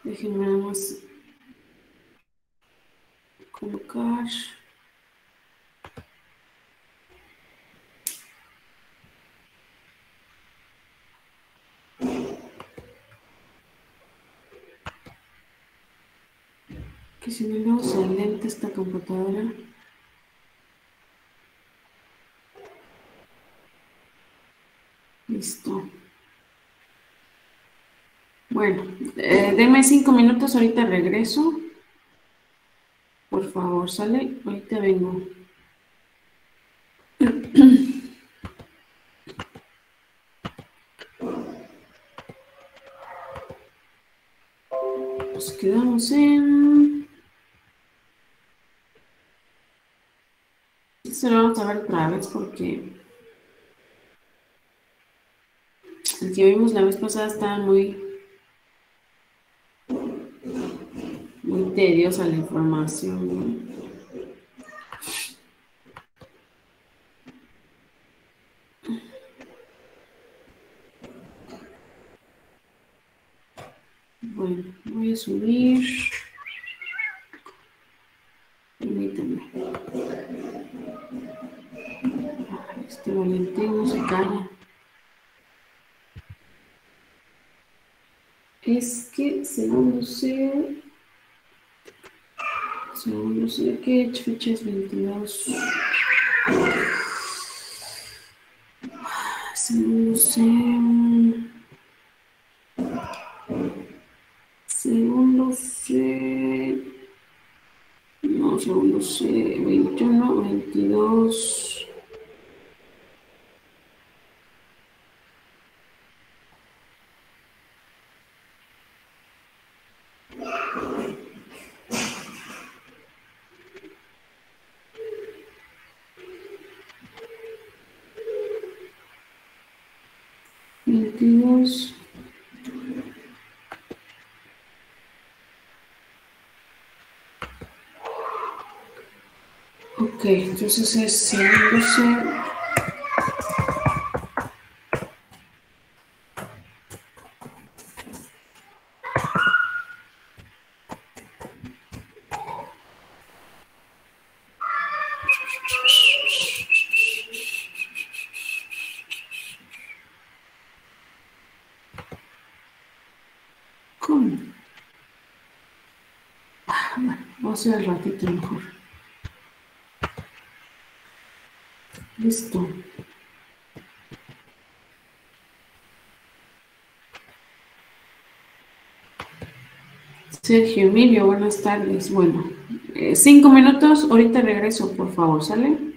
Déjenme nada más colocar. Que si no luego se lenta esta computadora. Listo. Bueno, denme 5 minutos, ahorita regreso. Por favor, sale. Ahorita vengo. Nos quedamos en... Esto lo vamos a ver otra vez porque el que vimos la vez pasada estaba muy tediosa la información, ¿no? Bueno, voy a subir. Permítanme. Este Valentín no se calla. Es que según no sé qué fecha es 22. Según no sé. Según no sé. No, según no sé. 21, 22. Ok, entonces es según no sé. ¿Cómo? Bueno, vamos a hacer al ratito mejor. Listo. Sergio Emilio, buenas tardes. Bueno, 5 minutos, ahorita regreso, por favor, ¿sale?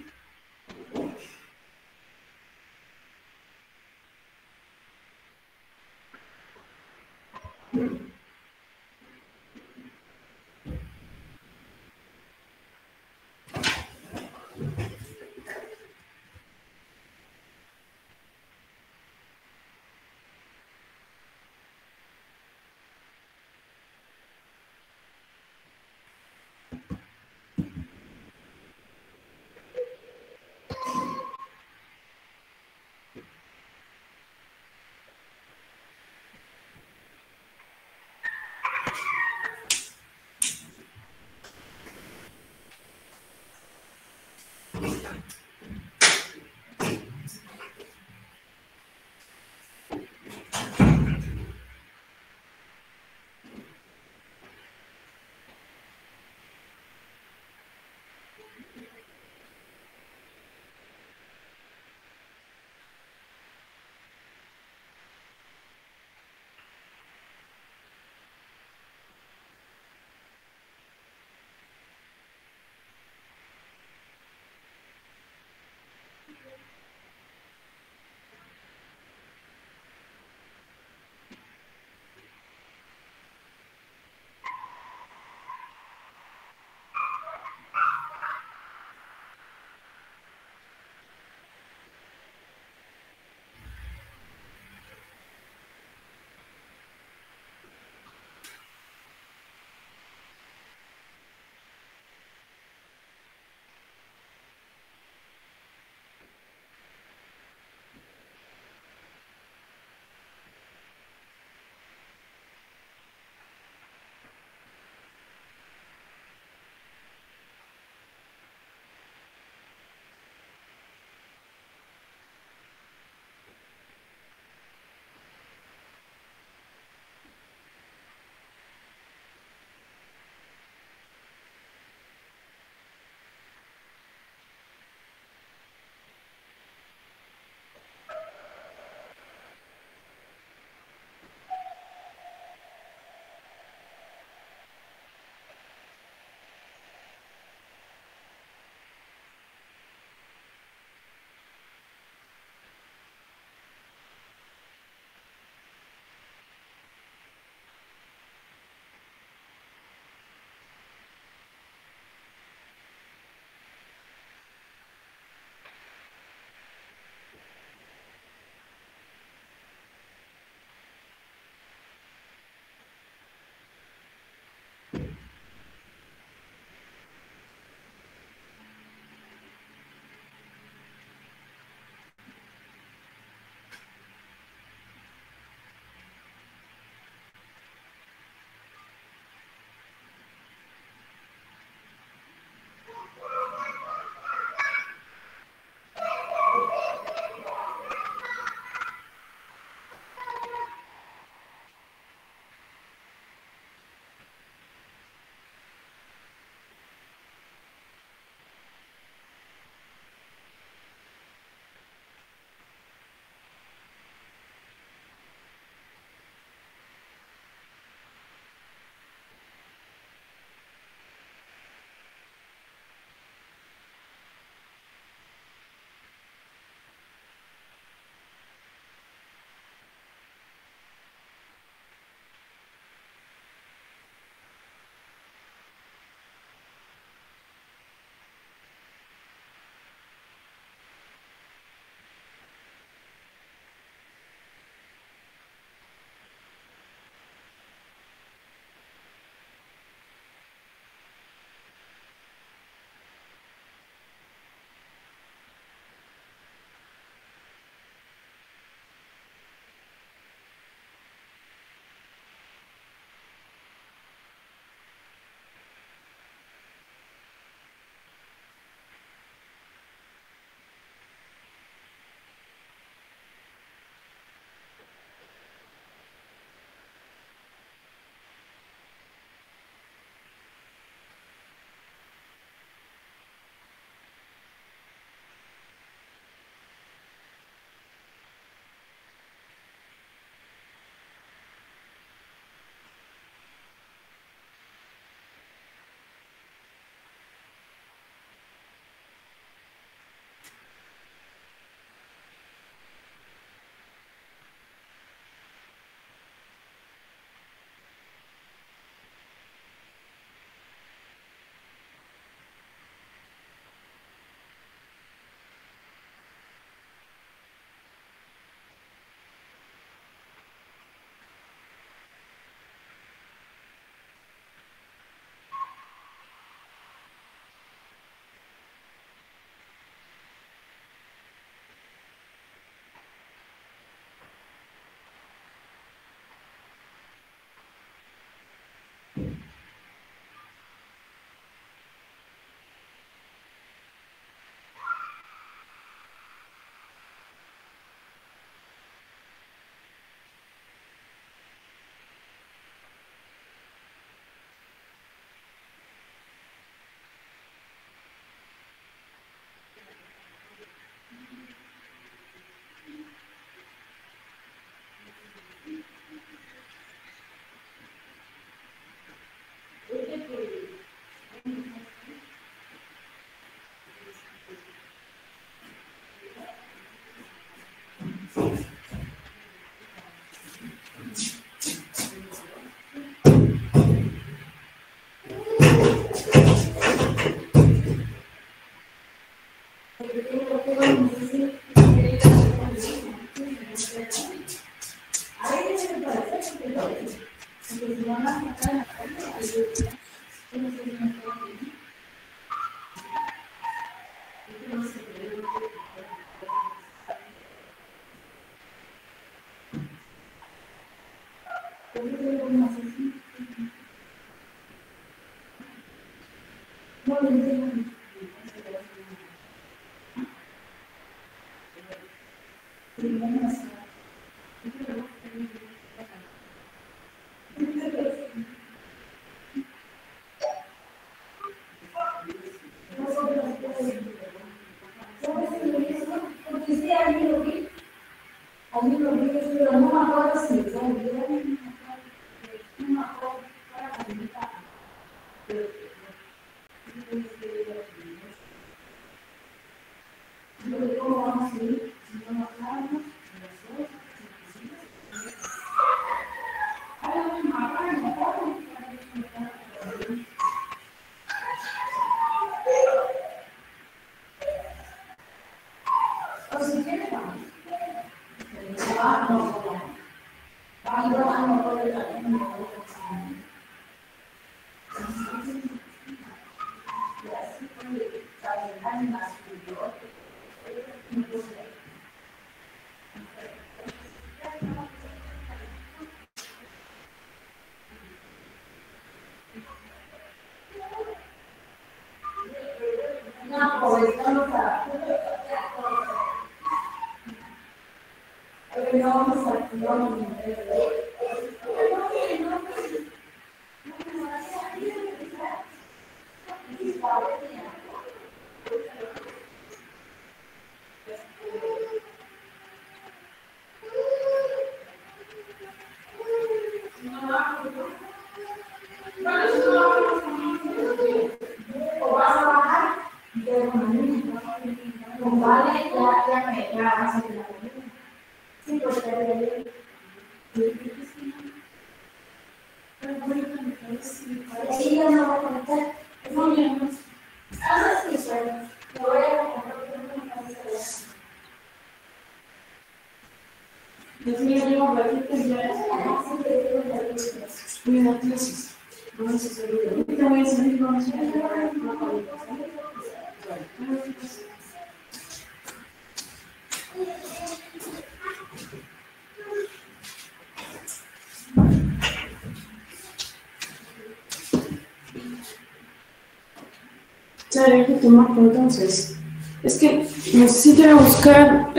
Entonces, es que necesito ir a buscar,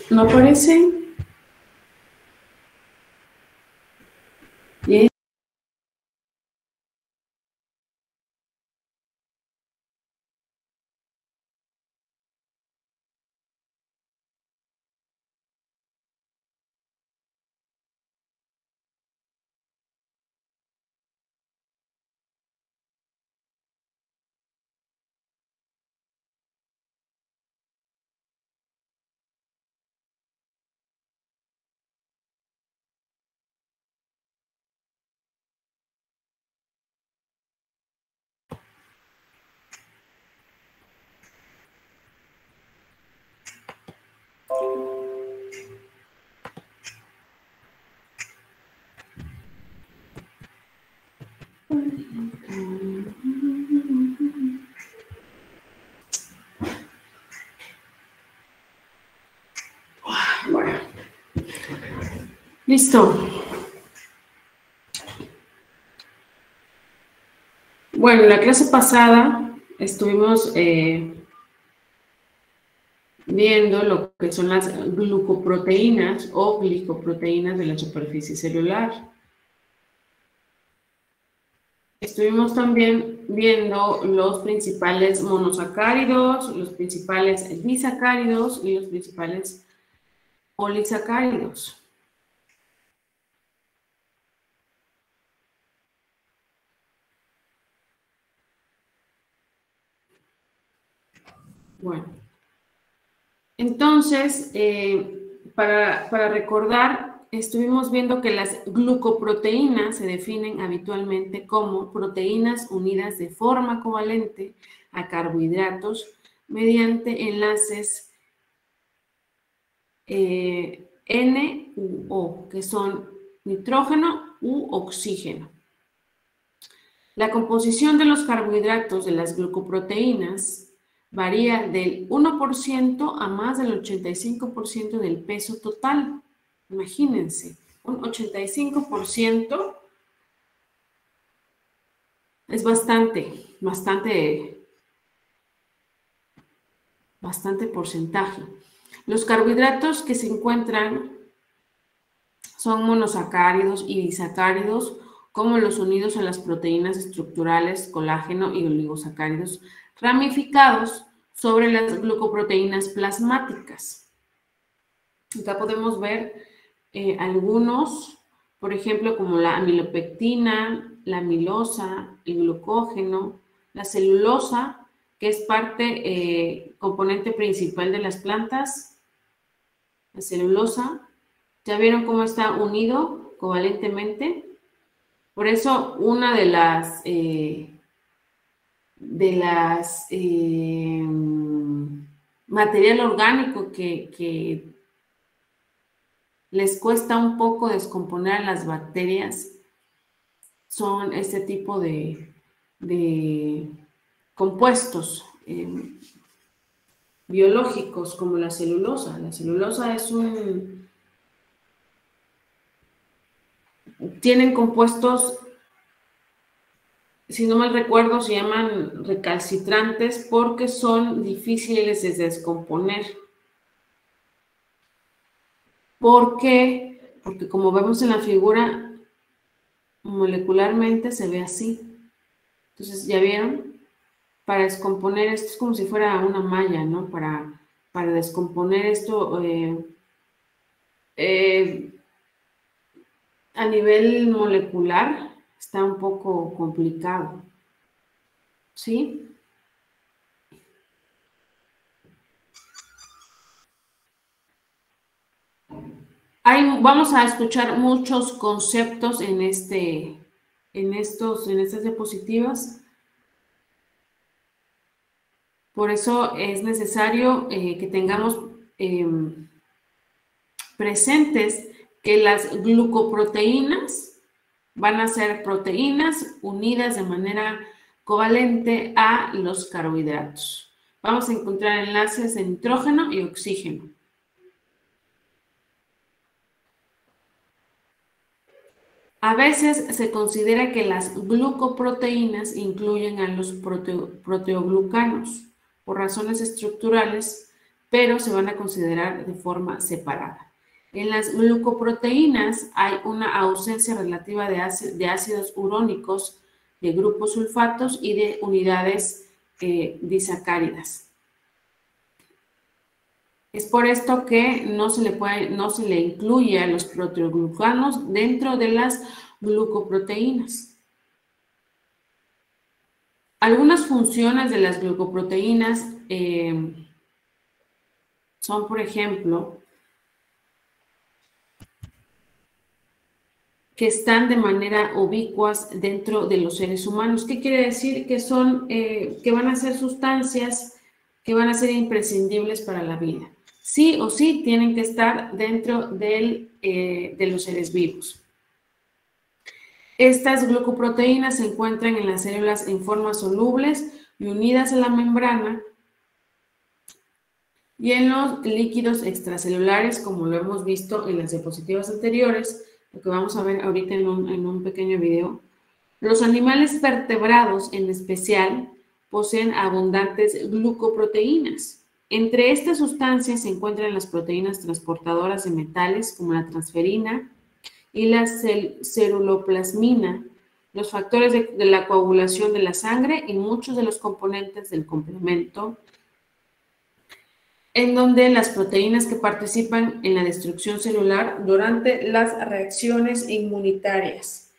¿no aparece? Bien. Bueno, listo. Bueno, en la clase pasada estuvimos viendo lo que son las glucoproteínas o glicoproteínas de la superficie celular. Estuvimos también viendo los principales monosacáridos, los principales disacáridos y los principales polisacáridos. Bueno, entonces, para recordar, estuvimos viendo que las glucoproteínas se definen habitualmente como proteínas unidas de forma covalente a carbohidratos mediante enlaces N u O, que son nitrógeno u oxígeno. La composición de los carbohidratos de las glucoproteínas varía del 1% a más del 85% del peso total. Imagínense, un 85% es bastante porcentaje. Los carbohidratos que se encuentran son monosacáridos y disacáridos, como los unidos a las proteínas estructurales, colágeno y oligosacáridos, ramificados sobre las glucoproteínas plasmáticas. Acá podemos ver algunos, por ejemplo, como la amilopectina, la amilosa, el glucógeno, la celulosa, que es componente principal de las plantas, la celulosa. ¿Ya vieron cómo está unido covalentemente? Por eso una de las material orgánico que les cuesta un poco descomponer a las bacterias son este tipo de compuestos biológicos como la celulosa. La celulosa tienen compuestos, si no mal recuerdo, se llaman recalcitrantes porque son difíciles de descomponer. ¿Por qué? Porque como vemos en la figura, molecularmente se ve así. Entonces, ¿ya vieron? Para descomponer esto es como si fuera una malla, ¿no? Para descomponer esto a nivel molecular está un poco complicado, ¿sí? Vamos a escuchar muchos conceptos en estas diapositivas. Por eso es necesario que tengamos presentes que las glucoproteínas van a ser proteínas unidas de manera covalente a los carbohidratos. Vamos a encontrar enlaces de nitrógeno y oxígeno. A veces se considera que las glucoproteínas incluyen a los proteoglucanos por razones estructurales, pero se van a considerar de forma separada. En las glucoproteínas hay una ausencia relativa de ácidos urónicos, de grupos sulfatos y de unidades disacáridas. Es por esto que no se le incluye a los proteoglucanos dentro de las glucoproteínas. Algunas funciones de las glucoproteínas son, por ejemplo, que están de manera ubicuas dentro de los seres humanos. ¿Qué quiere decir? Que van a ser sustancias que van a ser imprescindibles para la vida. Sí o sí tienen que estar dentro de los seres vivos. Estas glucoproteínas se encuentran en las células en formas solubles y unidas a la membrana y en los líquidos extracelulares, como lo hemos visto en las diapositivas anteriores, lo que vamos a ver ahorita en un pequeño video. Los animales vertebrados, en especial, poseen abundantes glucoproteínas. Entre estas sustancias se encuentran las proteínas transportadoras de metales, como la transferina y la ceruloplasmina, los factores de la coagulación de la sangre y muchos de los componentes del complemento, en donde las proteínas que participan en la destrucción celular durante las reacciones inmunitarias.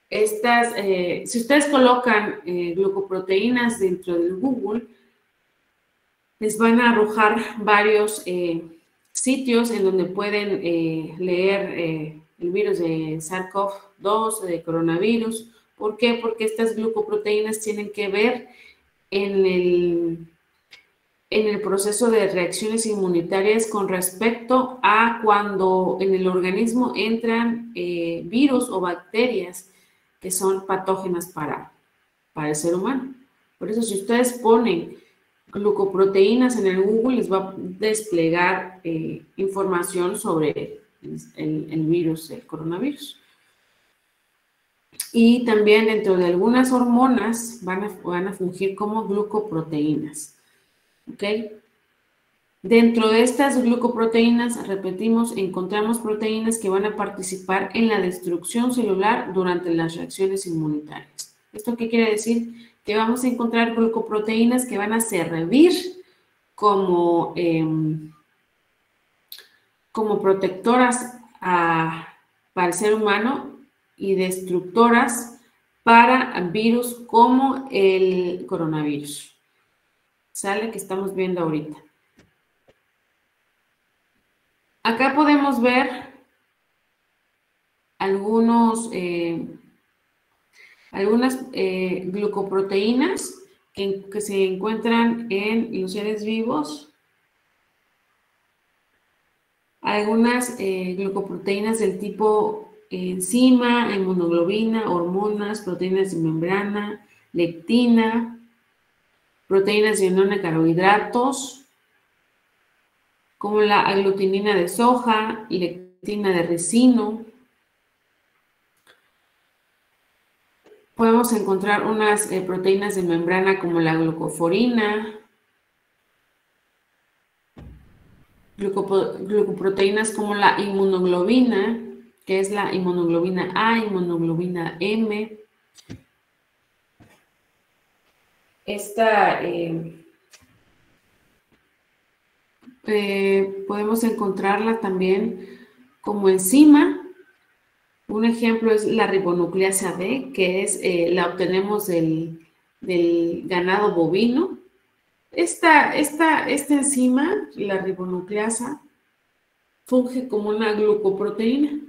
Si ustedes colocan glucoproteínas dentro del Google, les van a arrojar varios sitios en donde pueden leer el virus de SARS-CoV-2, de coronavirus. ¿Por qué? Porque estas glucoproteínas tienen que ver en en el proceso de reacciones inmunitarias con respecto a cuando en el organismo entran virus o bacterias que son patógenas para el ser humano. Por eso, si ustedes ponen glucoproteínas en el Google, les va a desplegar información sobre el virus, el coronavirus. Y también dentro de algunas hormonas van a fungir como glucoproteínas. ¿Ok? Dentro de estas glucoproteínas, repetimos, encontramos proteínas que van a participar en la destrucción celular durante las reacciones inmunitarias. ¿Esto qué quiere decir? Que vamos a encontrar glucoproteínas que van a servir como protectoras para el ser humano y destructoras para virus como el coronavirus. ¿Sale? Que estamos viendo ahorita. Acá podemos ver algunas glucoproteínas que se encuentran en los seres vivos. Algunas glucoproteínas del tipo enzima, inmunoglobina, hormonas, proteínas de membrana, lectina, proteínas de unión de carbohidratos, como la aglutinina de soja, lectina de ricino. Podemos encontrar unas proteínas de membrana como la glucoforina, glucoproteínas como la inmunoglobina, que es la inmunoglobina A, inmunoglobina M. Podemos encontrarla también como enzima. Un ejemplo es la ribonucleasa B, que la obtenemos del ganado bovino. Esta enzima, la ribonucleasa, funge como una glucoproteína.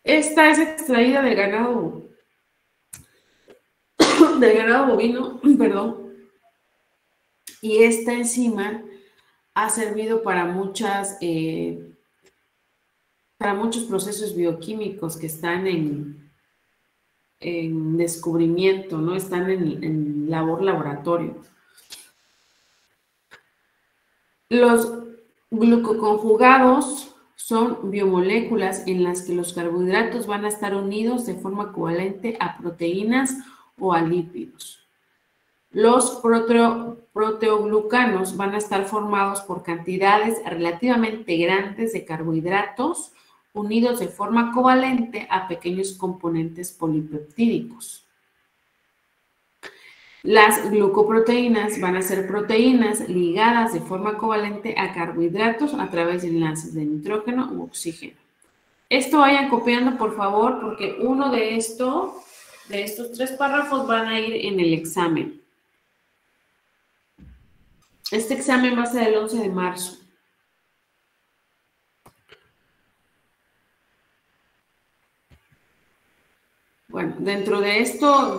Esta es extraída del ganado bovino, perdón, y esta enzima ha servido para muchos procesos bioquímicos que están en descubrimiento, ¿no? Están en laboratorio. Los glucoconjugados son biomoléculas en las que los carbohidratos van a estar unidos de forma covalente a proteínas o a lípidos. Los proteoglucanos van a estar formados por cantidades relativamente grandes de carbohidratos unidos de forma covalente a pequeños componentes polipeptídicos. Las glucoproteínas van a ser proteínas ligadas de forma covalente a carbohidratos a través de enlaces de nitrógeno u oxígeno. Esto vayan copiando, por favor, porque uno de estos 3 párrafos van a ir en el examen. Este examen va a ser el 11 de marzo. Bueno, dentro de estos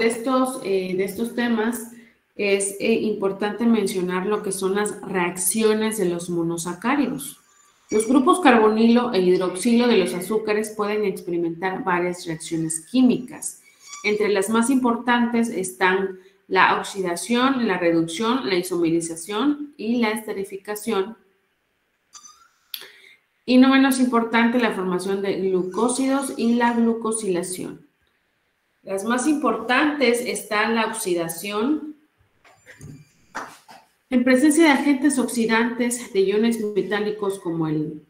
temas es importante mencionar lo que son las reacciones de los monosacáridos. Los grupos carbonilo e hidroxilo de los azúcares pueden experimentar varias reacciones químicas. Entre las más importantes están la oxidación, la reducción, la isomerización y la esterificación. Y no menos importante, la formación de glucósidos y la glucosilación. Las más importantes están la oxidación. En presencia de agentes oxidantes de iones metálicos como el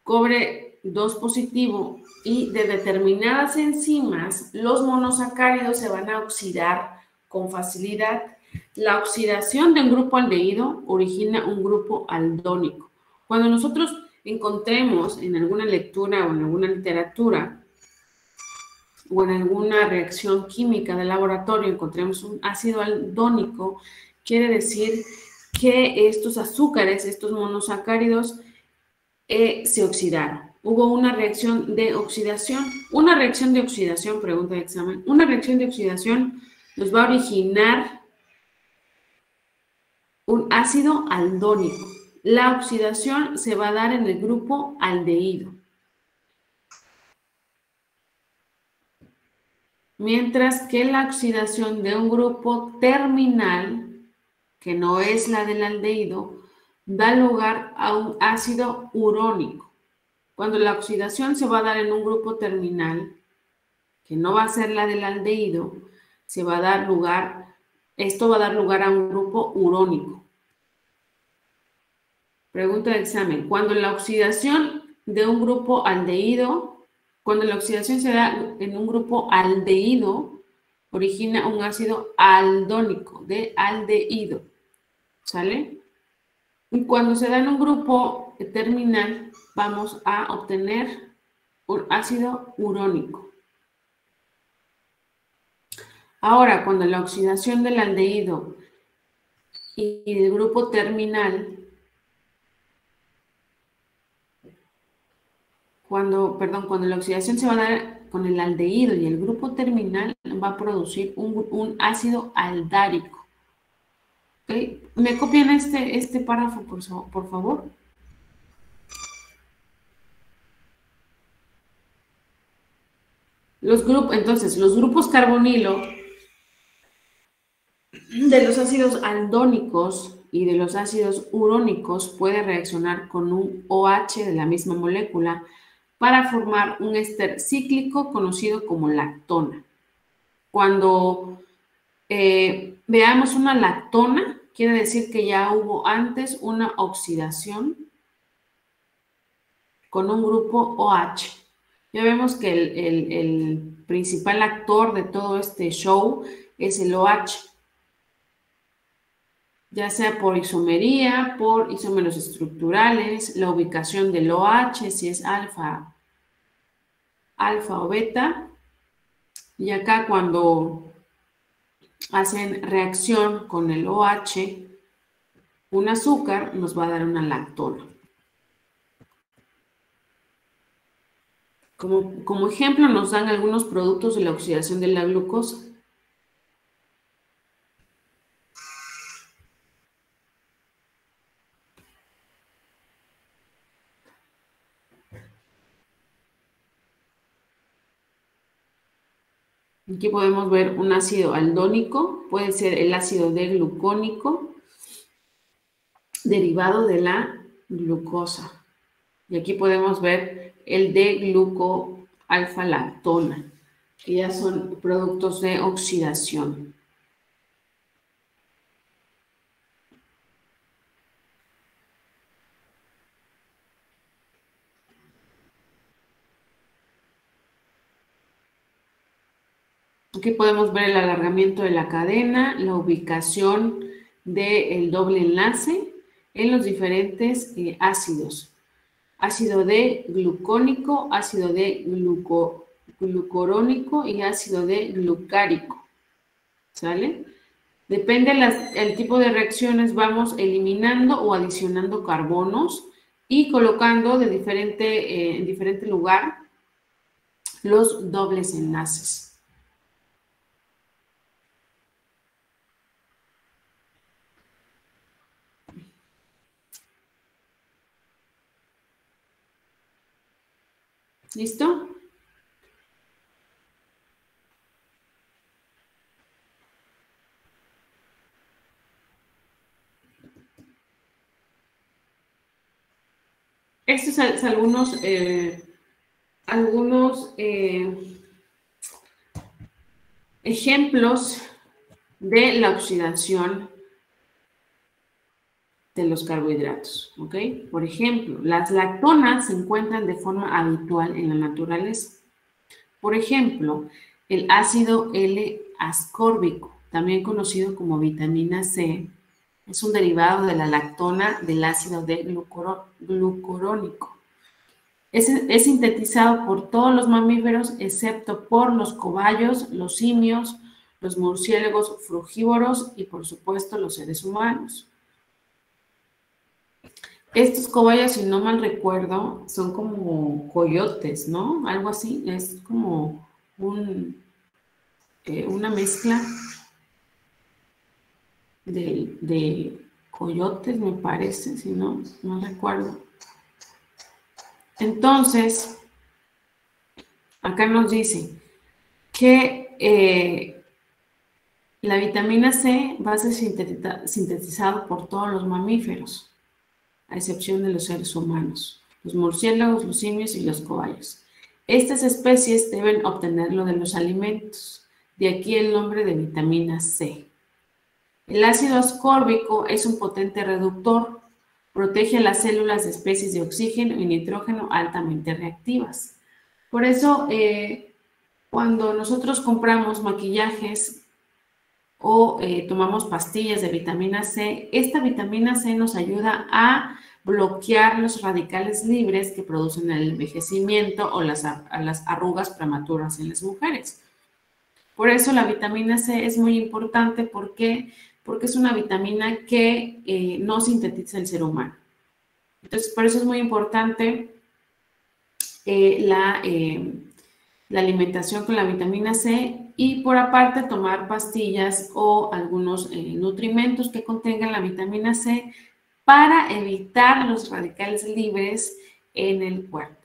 cobre 2 positivo y de determinadas enzimas, los monosacáridos se van a oxidar con facilidad. La oxidación de un grupo aldehído origina un grupo aldónico. Cuando nosotros encontremos en alguna lectura o en alguna literatura o en alguna reacción química de laboratorio encontremos un ácido aldónico, quiere decir que estos azúcares, estos monosacáridos, se oxidaron. Hubo una reacción de oxidación. Una reacción de oxidación, pregunta de examen, una reacción de oxidación nos va a originar un ácido aldónico. La oxidación se va a dar en el grupo aldehído. Mientras que la oxidación de un grupo terminal, que no es la del aldehído, da lugar a un ácido urónico. Cuando la oxidación se va a dar en un grupo terminal, que no va a ser la del aldehído, esto va a dar lugar a un grupo urónico. Pregunta de examen. Cuando la oxidación de un grupo aldehído, cuando la oxidación se da en un grupo aldehído, origina un ácido aldónico, de aldehído. ¿Sale? Y cuando se da en un grupo terminal, vamos a obtener un ácido urónico. Ahora, cuando la oxidación del aldehído y del grupo terminal, cuando la oxidación se va a dar con el aldehído y el grupo terminal, va a producir un ácido aldárico. ¿Okay? ¿Me copian este párrafo, por favor? Entonces, los grupos carbonilo de los ácidos aldónicos y de los ácidos urónicos puede reaccionar con un OH de la misma molécula para formar un éster cíclico conocido como lactona. Cuando veamos una lactona, quiere decir que ya hubo antes una oxidación con un grupo OH. Ya vemos que el principal actor de todo este show es el OH, ya sea por isomería, por isómeros estructurales, la ubicación del OH, si es alfa o beta. Y acá cuando hacen reacción con el OH, un azúcar nos va a dar una lactona. Como ejemplo nos dan algunos productos de la oxidación de la glucosa. Aquí podemos ver un ácido aldónico, puede ser el ácido D-glucónico, derivado de la glucosa. Y aquí podemos ver el D-glucoalfa-lactona, que ya son productos de oxidación. Aquí podemos ver el alargamiento de la cadena, la ubicación del doble enlace en los diferentes ácidos. Ácido D-glucónico, ácido D-glucurónico y ácido D-glucárico. ¿Sale? Depende del tipo de reacciones, vamos eliminando o adicionando carbonos y colocando en diferente lugar los dobles enlaces. ¿Listo? Estos son algunos ejemplos de la oxidación de los carbohidratos, ¿ok? Por ejemplo, las lactonas se encuentran de forma habitual en la naturaleza. Por ejemplo, el ácido L-ascórbico, también conocido como vitamina C, es un derivado de la lactona del ácido D-glucurónico. Es sintetizado por todos los mamíferos, excepto por los cobayos, los simios, los murciélagos frugívoros y, por supuesto, los seres humanos. Estos cobayos, si no mal recuerdo, son como coyotes, ¿no? Algo así, es como una mezcla de coyotes, me parece, si no recuerdo. Entonces, acá nos dice que la vitamina C va a ser sintetizada por todos los mamíferos, a excepción de los seres humanos, los murciélagos, los simios y los cobayos. Estas especies deben obtenerlo de los alimentos, de aquí el nombre de vitamina C. El ácido ascórbico es un potente reductor, protege a las células de especies de oxígeno y nitrógeno altamente reactivas. Por eso, cuando nosotros compramos maquillajes o tomamos pastillas de vitamina C, esta vitamina C nos ayuda a bloquear los radicales libres que producen el envejecimiento o las arrugas prematuras en las mujeres. Por eso la vitamina C es muy importante porque es una vitamina que no sintetiza el ser humano. Entonces, por eso es muy importante la alimentación con la vitamina C y por aparte tomar pastillas o algunos nutrimentos que contengan la vitamina C para evitar los radicales libres en el cuerpo.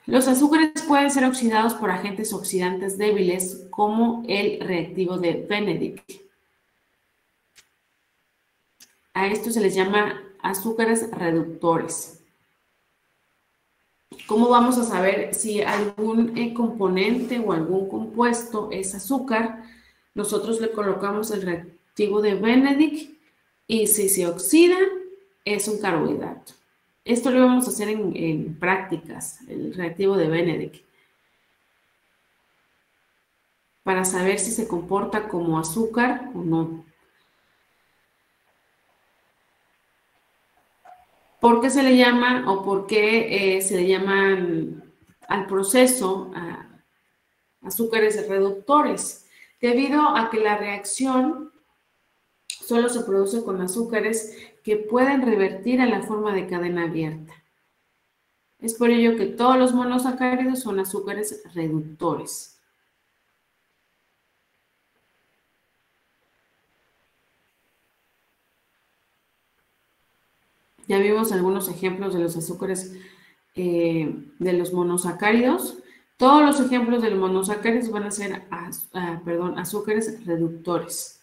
Los azúcares pueden ser oxidados por agentes oxidantes débiles como el reactivo de Benedict. A esto se les llama azúcares reductores. ¿Cómo vamos a saber si algún componente o algún compuesto es azúcar? Nosotros le colocamos el reactivo de Benedict y si se oxida es un carbohidrato. Esto lo vamos a hacer en prácticas, el reactivo de Benedict, para saber si se comporta como azúcar o no. ¿Por qué se le llama o por qué se le llaman al proceso azúcares reductores? Debido a que la reacción solo se produce con azúcares que pueden revertir a la forma de cadena abierta. Es por ello que todos los monosacáridos son azúcares reductores. Ya vimos algunos ejemplos de los azúcares de los monosacáridos. Todos los ejemplos de los monosacáridos van a ser azúcares reductores.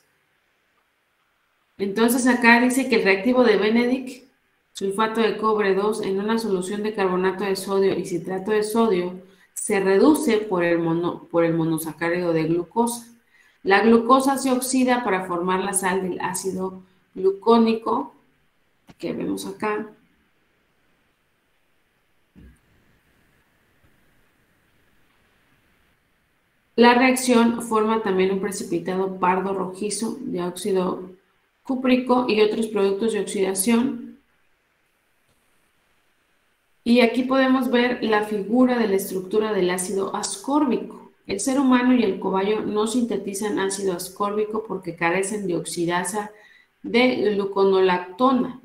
Entonces acá dice que el reactivo de Benedict, sulfato de cobre 2 en una solución de carbonato de sodio y citrato de sodio, se reduce por el monosacárido de glucosa. La glucosa se oxida para formar la sal del ácido glucónico, que vemos acá. La reacción forma también un precipitado pardo rojizo de óxido cúprico y otros productos de oxidación. Y aquí podemos ver la figura de la estructura del ácido ascórbico. El ser humano y el cobayo no sintetizan ácido ascórbico porque carecen de oxidasa de gluconolactona,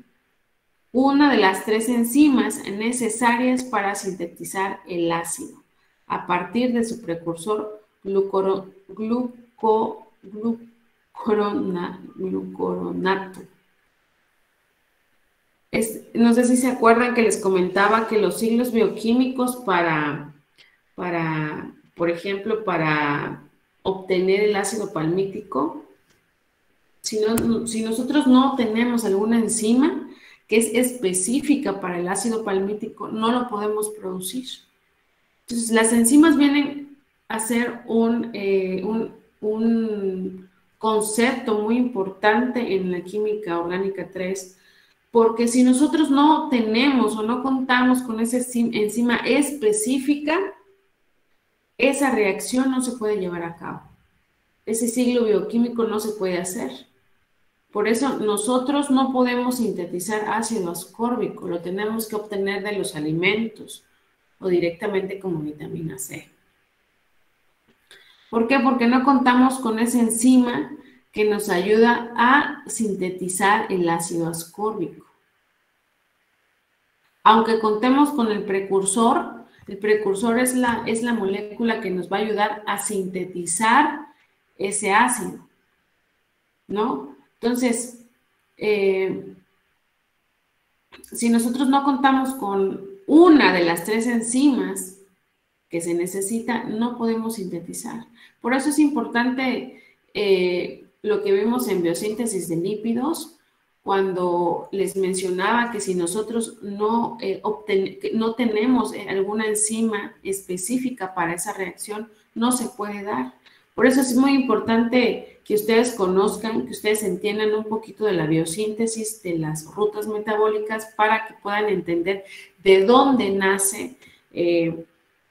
una de las 3 enzimas necesarias para sintetizar el ácido, a partir de su precursor glucoronato. No sé si se acuerdan que les comentaba que los signos bioquímicos por ejemplo, para obtener el ácido palmítico, si nosotros no tenemos alguna enzima que es específica para el ácido palmítico, no lo podemos producir. Entonces, las enzimas vienen a ser un concepto muy importante en la química orgánica 3, porque si nosotros no tenemos o no contamos con esa enzima específica, esa reacción no se puede llevar a cabo. Ese ciclo bioquímico no se puede hacer. Por eso nosotros no podemos sintetizar ácido ascórbico, lo tenemos que obtener de los alimentos o directamente como vitamina C. ¿Por qué? Porque no contamos con esa enzima que nos ayuda a sintetizar el ácido ascórbico. Aunque contemos con el precursor es la molécula que nos va a ayudar a sintetizar ese ácido. ¿no? Entonces, si nosotros no contamos con una de las 3 enzimas que se necesita, no podemos sintetizar. Por eso es importante lo que vemos en biosíntesis de lípidos, cuando les mencionaba que si nosotros no tenemos alguna enzima específica para esa reacción, no se puede dar. Por eso es muy importante que ustedes conozcan, que ustedes entiendan un poquito de la biosíntesis, de las rutas metabólicas, para que puedan entender de dónde nace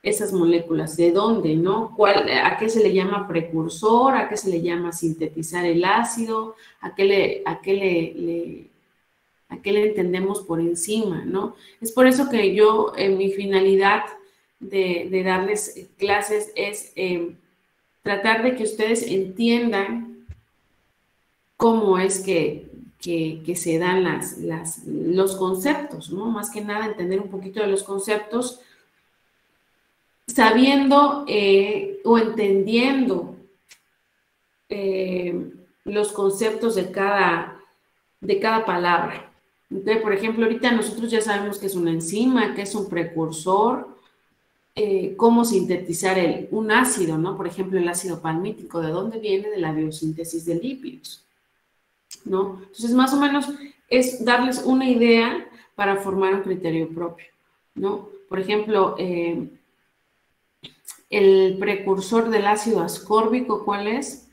esas moléculas, de dónde, ¿no? ¿A qué se le llama precursor? ¿A qué se le llama sintetizar el ácido? ¿A qué le entendemos por encima, ¿no? Es por eso que yo, mi finalidad de darles clases es tratar de que ustedes entiendan cómo es que se dan los conceptos, ¿no? Más que nada entender un poquito de los conceptos, sabiendo o entendiendo los conceptos de cada palabra. Entonces, por ejemplo, ahorita nosotros ya sabemos qué es una enzima, qué es un precursor, cómo sintetizar un ácido, ¿no? Por ejemplo, el ácido palmítico, ¿de dónde viene? De la biosíntesis de lípidos, ¿no? Entonces, más o menos es darles una idea para formar un criterio propio, ¿no? Por ejemplo, el precursor del ácido ascórbico, ¿cuál es?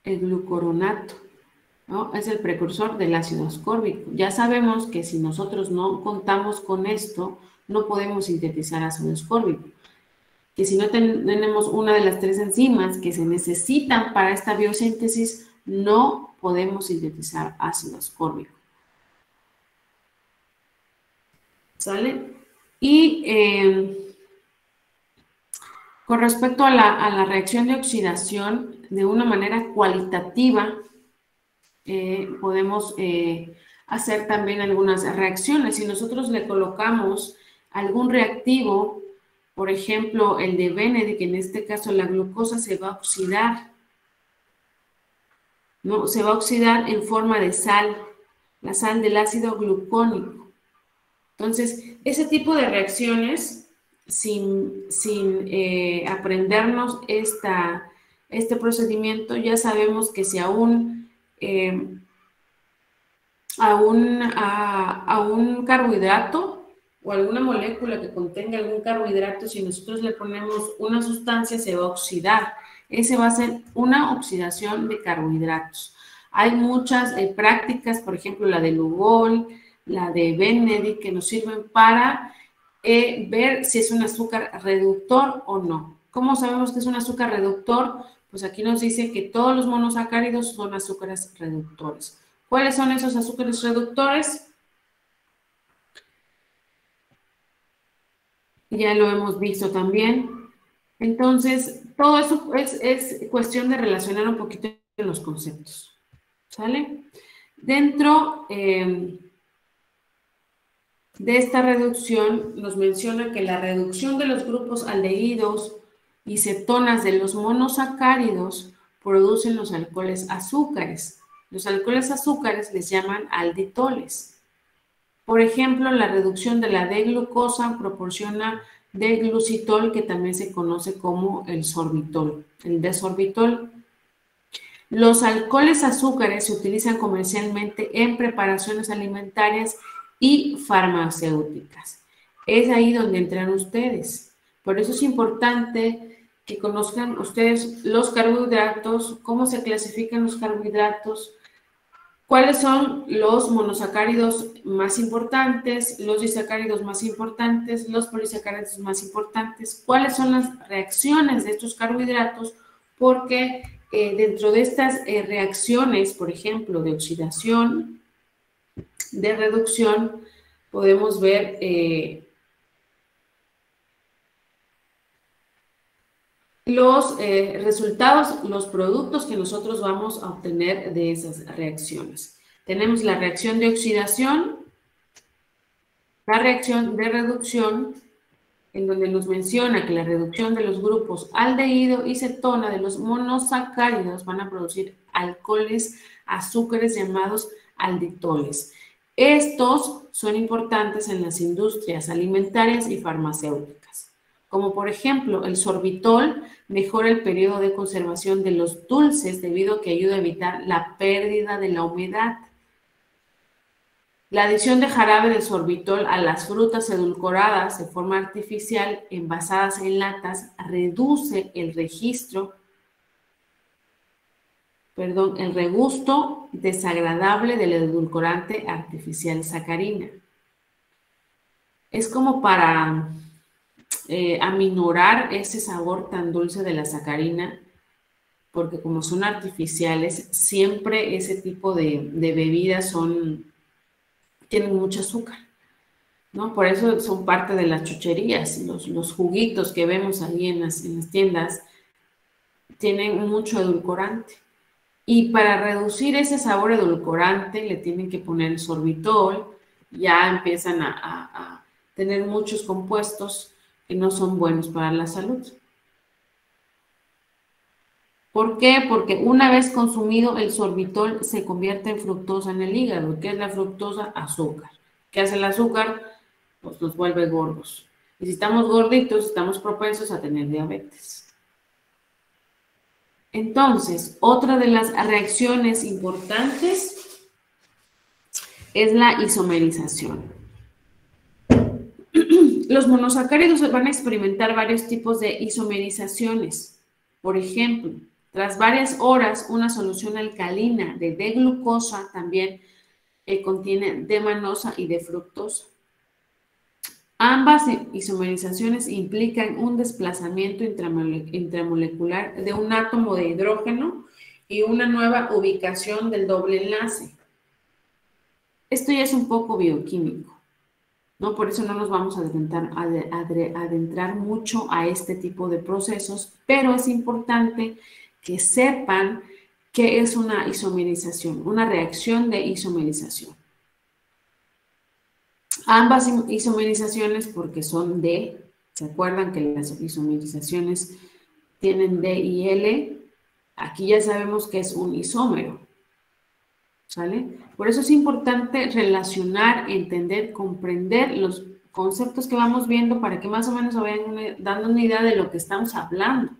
El glucoronato, ¿no? Es el precursor del ácido ascórbico. Ya sabemos que si nosotros no contamos con esto, no podemos sintetizar ácido ascórbico. Que si no tenemos una de las 3 enzimas que se necesitan para esta biosíntesis, no podemos sintetizar ácido ascórbico. ¿Sale? Y con respecto a la reacción de oxidación, de una manera cualitativa, podemos hacer también algunas reacciones. Si nosotros le colocamos algún reactivo, por ejemplo, el de Benedict, en este caso la glucosa se va a oxidar, ¿no? Se va a oxidar en forma de sal, la sal del ácido glucónico. Entonces, ese tipo de reacciones, sin aprendernos este procedimiento, ya sabemos que si a un carbohidrato o alguna molécula que contenga algún carbohidrato, si nosotros le ponemos una sustancia, se va a oxidar. Ese va a ser una oxidación de carbohidratos. Hay muchas prácticas, por ejemplo, la de Lugol, la de Benedict, que nos sirven para ver si es un azúcar reductor o no. ¿Cómo sabemos que es un azúcar reductor? Pues aquí nos dice que todos los monosacáridos son azúcares reductores. ¿Cuáles son esos azúcares reductores? Ya lo hemos visto también. Entonces, todo eso es cuestión de relacionar un poquito los conceptos. ¿Sale? Dentro de esta reducción nos menciona que la reducción de los grupos aldehídos y cetonas de los monosacáridos producen los alcoholes azúcares. Los alcoholes azúcares les llaman alditoles. Por ejemplo, la reducción de la D-glucosa proporciona D-glucitol, que también se conoce como el sorbitol, el D-sorbitol. Los alcoholes azúcares se utilizan comercialmente en preparaciones alimentarias y farmacéuticas. Es ahí donde entran ustedes. Por eso es importante que conozcan ustedes los carbohidratos, cómo se clasifican los carbohidratos, cuáles son los monosacáridos más importantes, los disacáridos más importantes, los polisacáridos más importantes, cuáles son las reacciones de estos carbohidratos, porque dentro de estas reacciones, por ejemplo, de oxidación, de reducción, podemos ver los resultados, los productos que nosotros vamos a obtener de esas reacciones. Tenemos la reacción de oxidación, la reacción de reducción, en donde nos menciona que la reducción de los grupos aldehído y cetona de los monosacáridos van a producir alcoholes, azúcares llamados alditoles. Estos son importantes en las industrias alimentarias y farmacéuticas, como por ejemplo el sorbitol mejora el periodo de conservación de los dulces debido a que ayuda a evitar la pérdida de la humedad. La adición de jarabe de sorbitol a las frutas edulcoradas de forma artificial envasadas en latas reduce el regusto desagradable del edulcorante artificial sacarina. Es como para aminorar ese sabor tan dulce de la sacarina, porque como son artificiales, siempre ese tipo de bebidas tienen mucho azúcar, ¿no? Por eso son parte de las chucherías, los juguitos que vemos ahí en las tiendas tienen mucho edulcorante. Y para reducir ese sabor edulcorante le tienen que poner sorbitol, ya empiezan a tener muchos compuestos que no son buenos para la salud. ¿Por qué? Porque una vez consumido el sorbitol se convierte en fructosa en el hígado. ¿Qué es la fructosa? Azúcar. ¿Qué hace el azúcar? Pues nos vuelve gordos. Y si estamos gorditos, estamos propensos a tener diabetes. Entonces, otra de las reacciones importantes es la isomerización. Los monosacáridos van a experimentar varios tipos de isomerizaciones. Por ejemplo, tras varias horas, una solución alcalina de D-glucosa también contiene D-manosa y D-fructosa. Ambas isomerizaciones implican un desplazamiento intramolecular de un átomo de hidrógeno y una nueva ubicación del doble enlace. Esto ya es un poco bioquímico, ¿no? Por eso no nos vamos a adentrar mucho a este tipo de procesos, pero es importante que sepan qué es una isomerización, una reacción de isomerización. Ambas isomerizaciones, porque son D, ¿se acuerdan que las isomerizaciones tienen D y L? Aquí ya sabemos que es un isómero, ¿sale? Por eso es importante relacionar, entender, comprender los conceptos que vamos viendo para que más o menos se vayan dando una idea de lo que estamos hablando.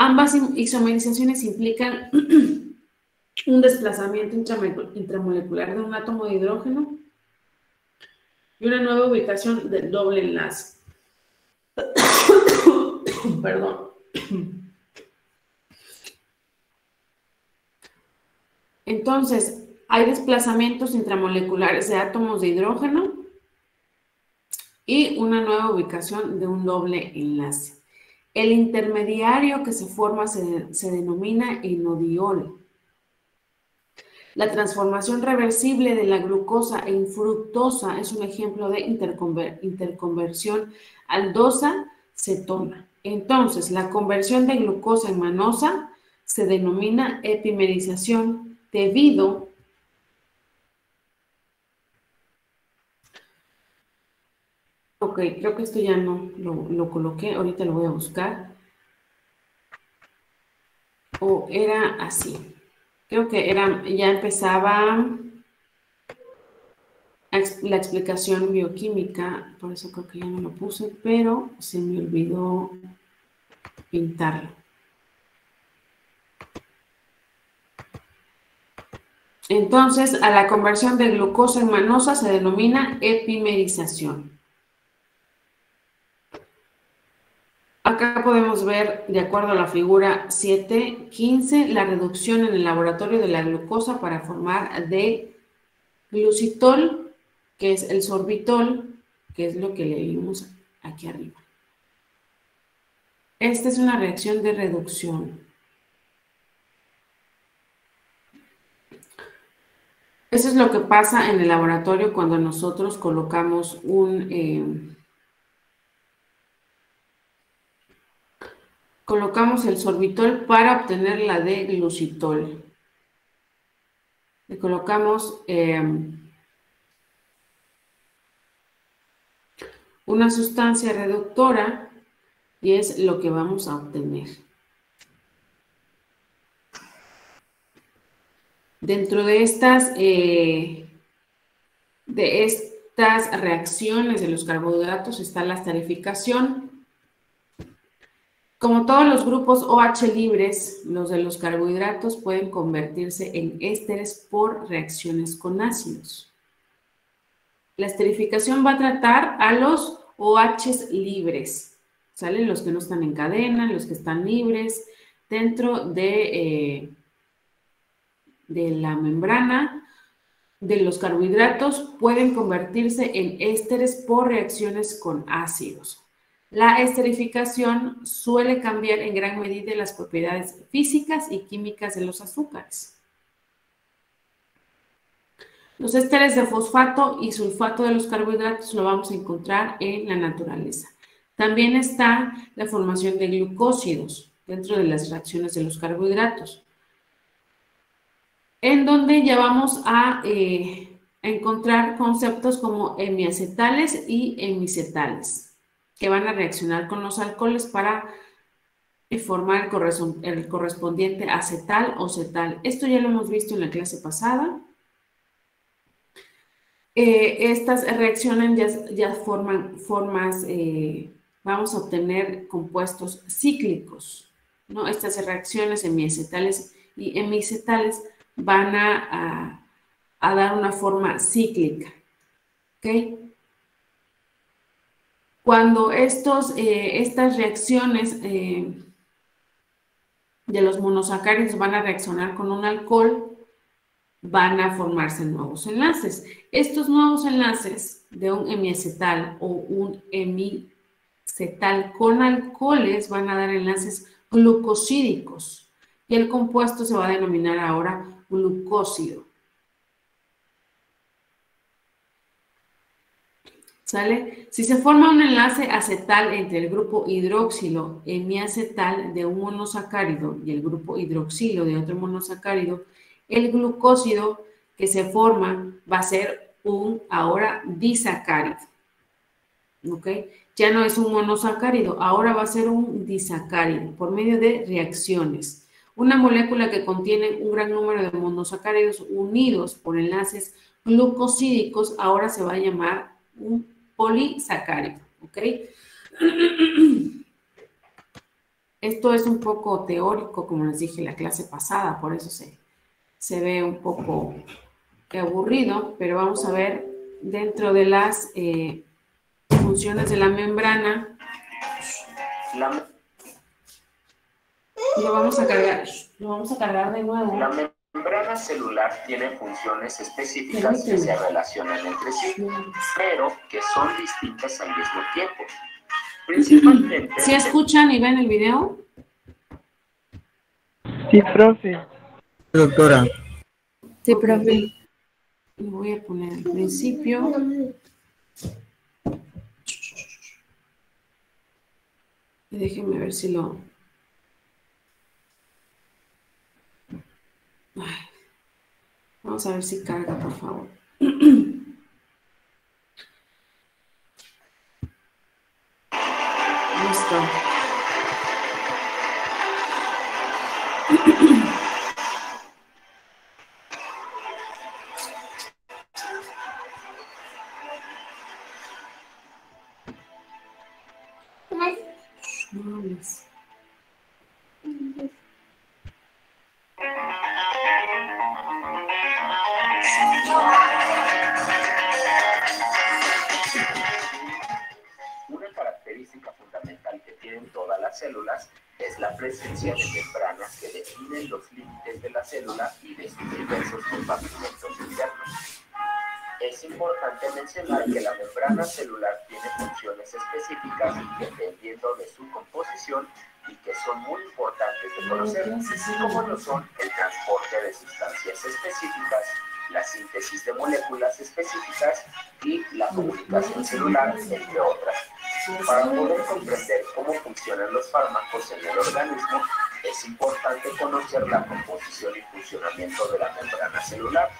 Ambas isomerizaciones implican un desplazamiento intramolecular de un átomo de hidrógeno y una nueva ubicación del doble enlace. Perdón. Entonces, hay desplazamientos intramoleculares de átomos de hidrógeno y una nueva ubicación de un doble enlace. El intermediario que se forma se denomina enodiol. La transformación reversible de la glucosa en fructosa es un ejemplo de interconversión aldosa-cetona. Entonces, la conversión de glucosa en manosa se denomina epimerización debido Ok, creo que esto ya no lo coloqué, ahorita lo voy a buscar. O era así. Creo que ya empezaba la explicación bioquímica, por eso creo que ya no lo puse, pero se me olvidó pintarlo. Entonces, a la conversión de glucosa en manosa se denomina epimerización. Acá podemos ver, de acuerdo a la figura 7.15, la reducción en el laboratorio de la glucosa para formar D-glucitol, que es el sorbitol, que es lo que leímos aquí arriba. Esta es una reacción de reducción. Eso es lo que pasa en el laboratorio cuando nosotros colocamos colocamos el sorbitol para obtener la D-glucitol. Le colocamos una sustancia reductora y es lo que vamos a obtener. Dentro de estas reacciones de los carbohidratos está la esterificación. Como todos los grupos OH libres, los de los carbohidratos pueden convertirse en ésteres por reacciones con ácidos. La esterificación va a tratar a los OH libres, ¿sale? Los que no están en cadena, los que están libres dentro de la membrana de los carbohidratos pueden convertirse en ésteres por reacciones con ácidos. La esterificación suele cambiar en gran medida las propiedades físicas y químicas de los azúcares. Los ésteres de fosfato y sulfato de los carbohidratos lo vamos a encontrar en la naturaleza. También está la formación de glucósidos dentro de las reacciones de los carbohidratos, en donde ya vamos a encontrar conceptos como hemiacetales y hemicetales, que van a reaccionar con los alcoholes para formar el correspondiente acetal o cetal. Esto ya lo hemos visto en la clase pasada. Estas reacciones ya forman formas, vamos a obtener compuestos cíclicos, ¿no? Estas reacciones hemiacetales y hemicetales van a dar una forma cíclica, ¿ok? Cuando estas reacciones de los monosacáridos van a reaccionar con un alcohol, van a formarse nuevos enlaces. Estos nuevos enlaces de un hemiacetal o un hemicetal con alcoholes van a dar enlaces glucosídicos y el compuesto se va a denominar ahora glucósido. ¿Sale? Si se forma un enlace acetal entre el grupo hidroxilo hemiacetal de un monosacárido y el grupo hidroxilo de otro monosacárido, el glucósido que se forma va a ser un ahora disacárido. ¿Ok? Ya no es un monosacárido, ahora va a ser un disacárido por medio de reacciones. Una molécula que contiene un gran número de monosacáridos unidos por enlaces glucosídicos ahora se va a llamar un polisacárido, ¿ok? Esto es un poco teórico, como les dije en la clase pasada, por eso se ve un poco aburrido, pero vamos a ver dentro de las funciones de la membrana. Lo vamos a cargar de nuevo. La membrana celular tiene funciones específicas que se relacionan entre sí, pero que son distintas al mismo tiempo. Principalmente... ¿Sí escuchan y ven el video? Sí, profe. Doctora. Sí, profe. Lo voy a poner al principio. Y déjenme ver si lo... Ay. Vamos a ver si carga, por favor. Listo. Una característica fundamental que tienen todas las células es la presencia de membranas que definen los límites de la célula y de sus diversos compartimentos internos. Es importante mencionar que la membrana celular tiene funciones específicas dependiendo de su composición y que son muy importantes de conocer, como lo son el transporte de sustancias específicas, la síntesis de moléculas específicas y la comunicación celular, entre otras. Para poder comprender cómo funcionan los fármacos en el organismo, es importante conocer la composición y funcionamiento de la membrana celular,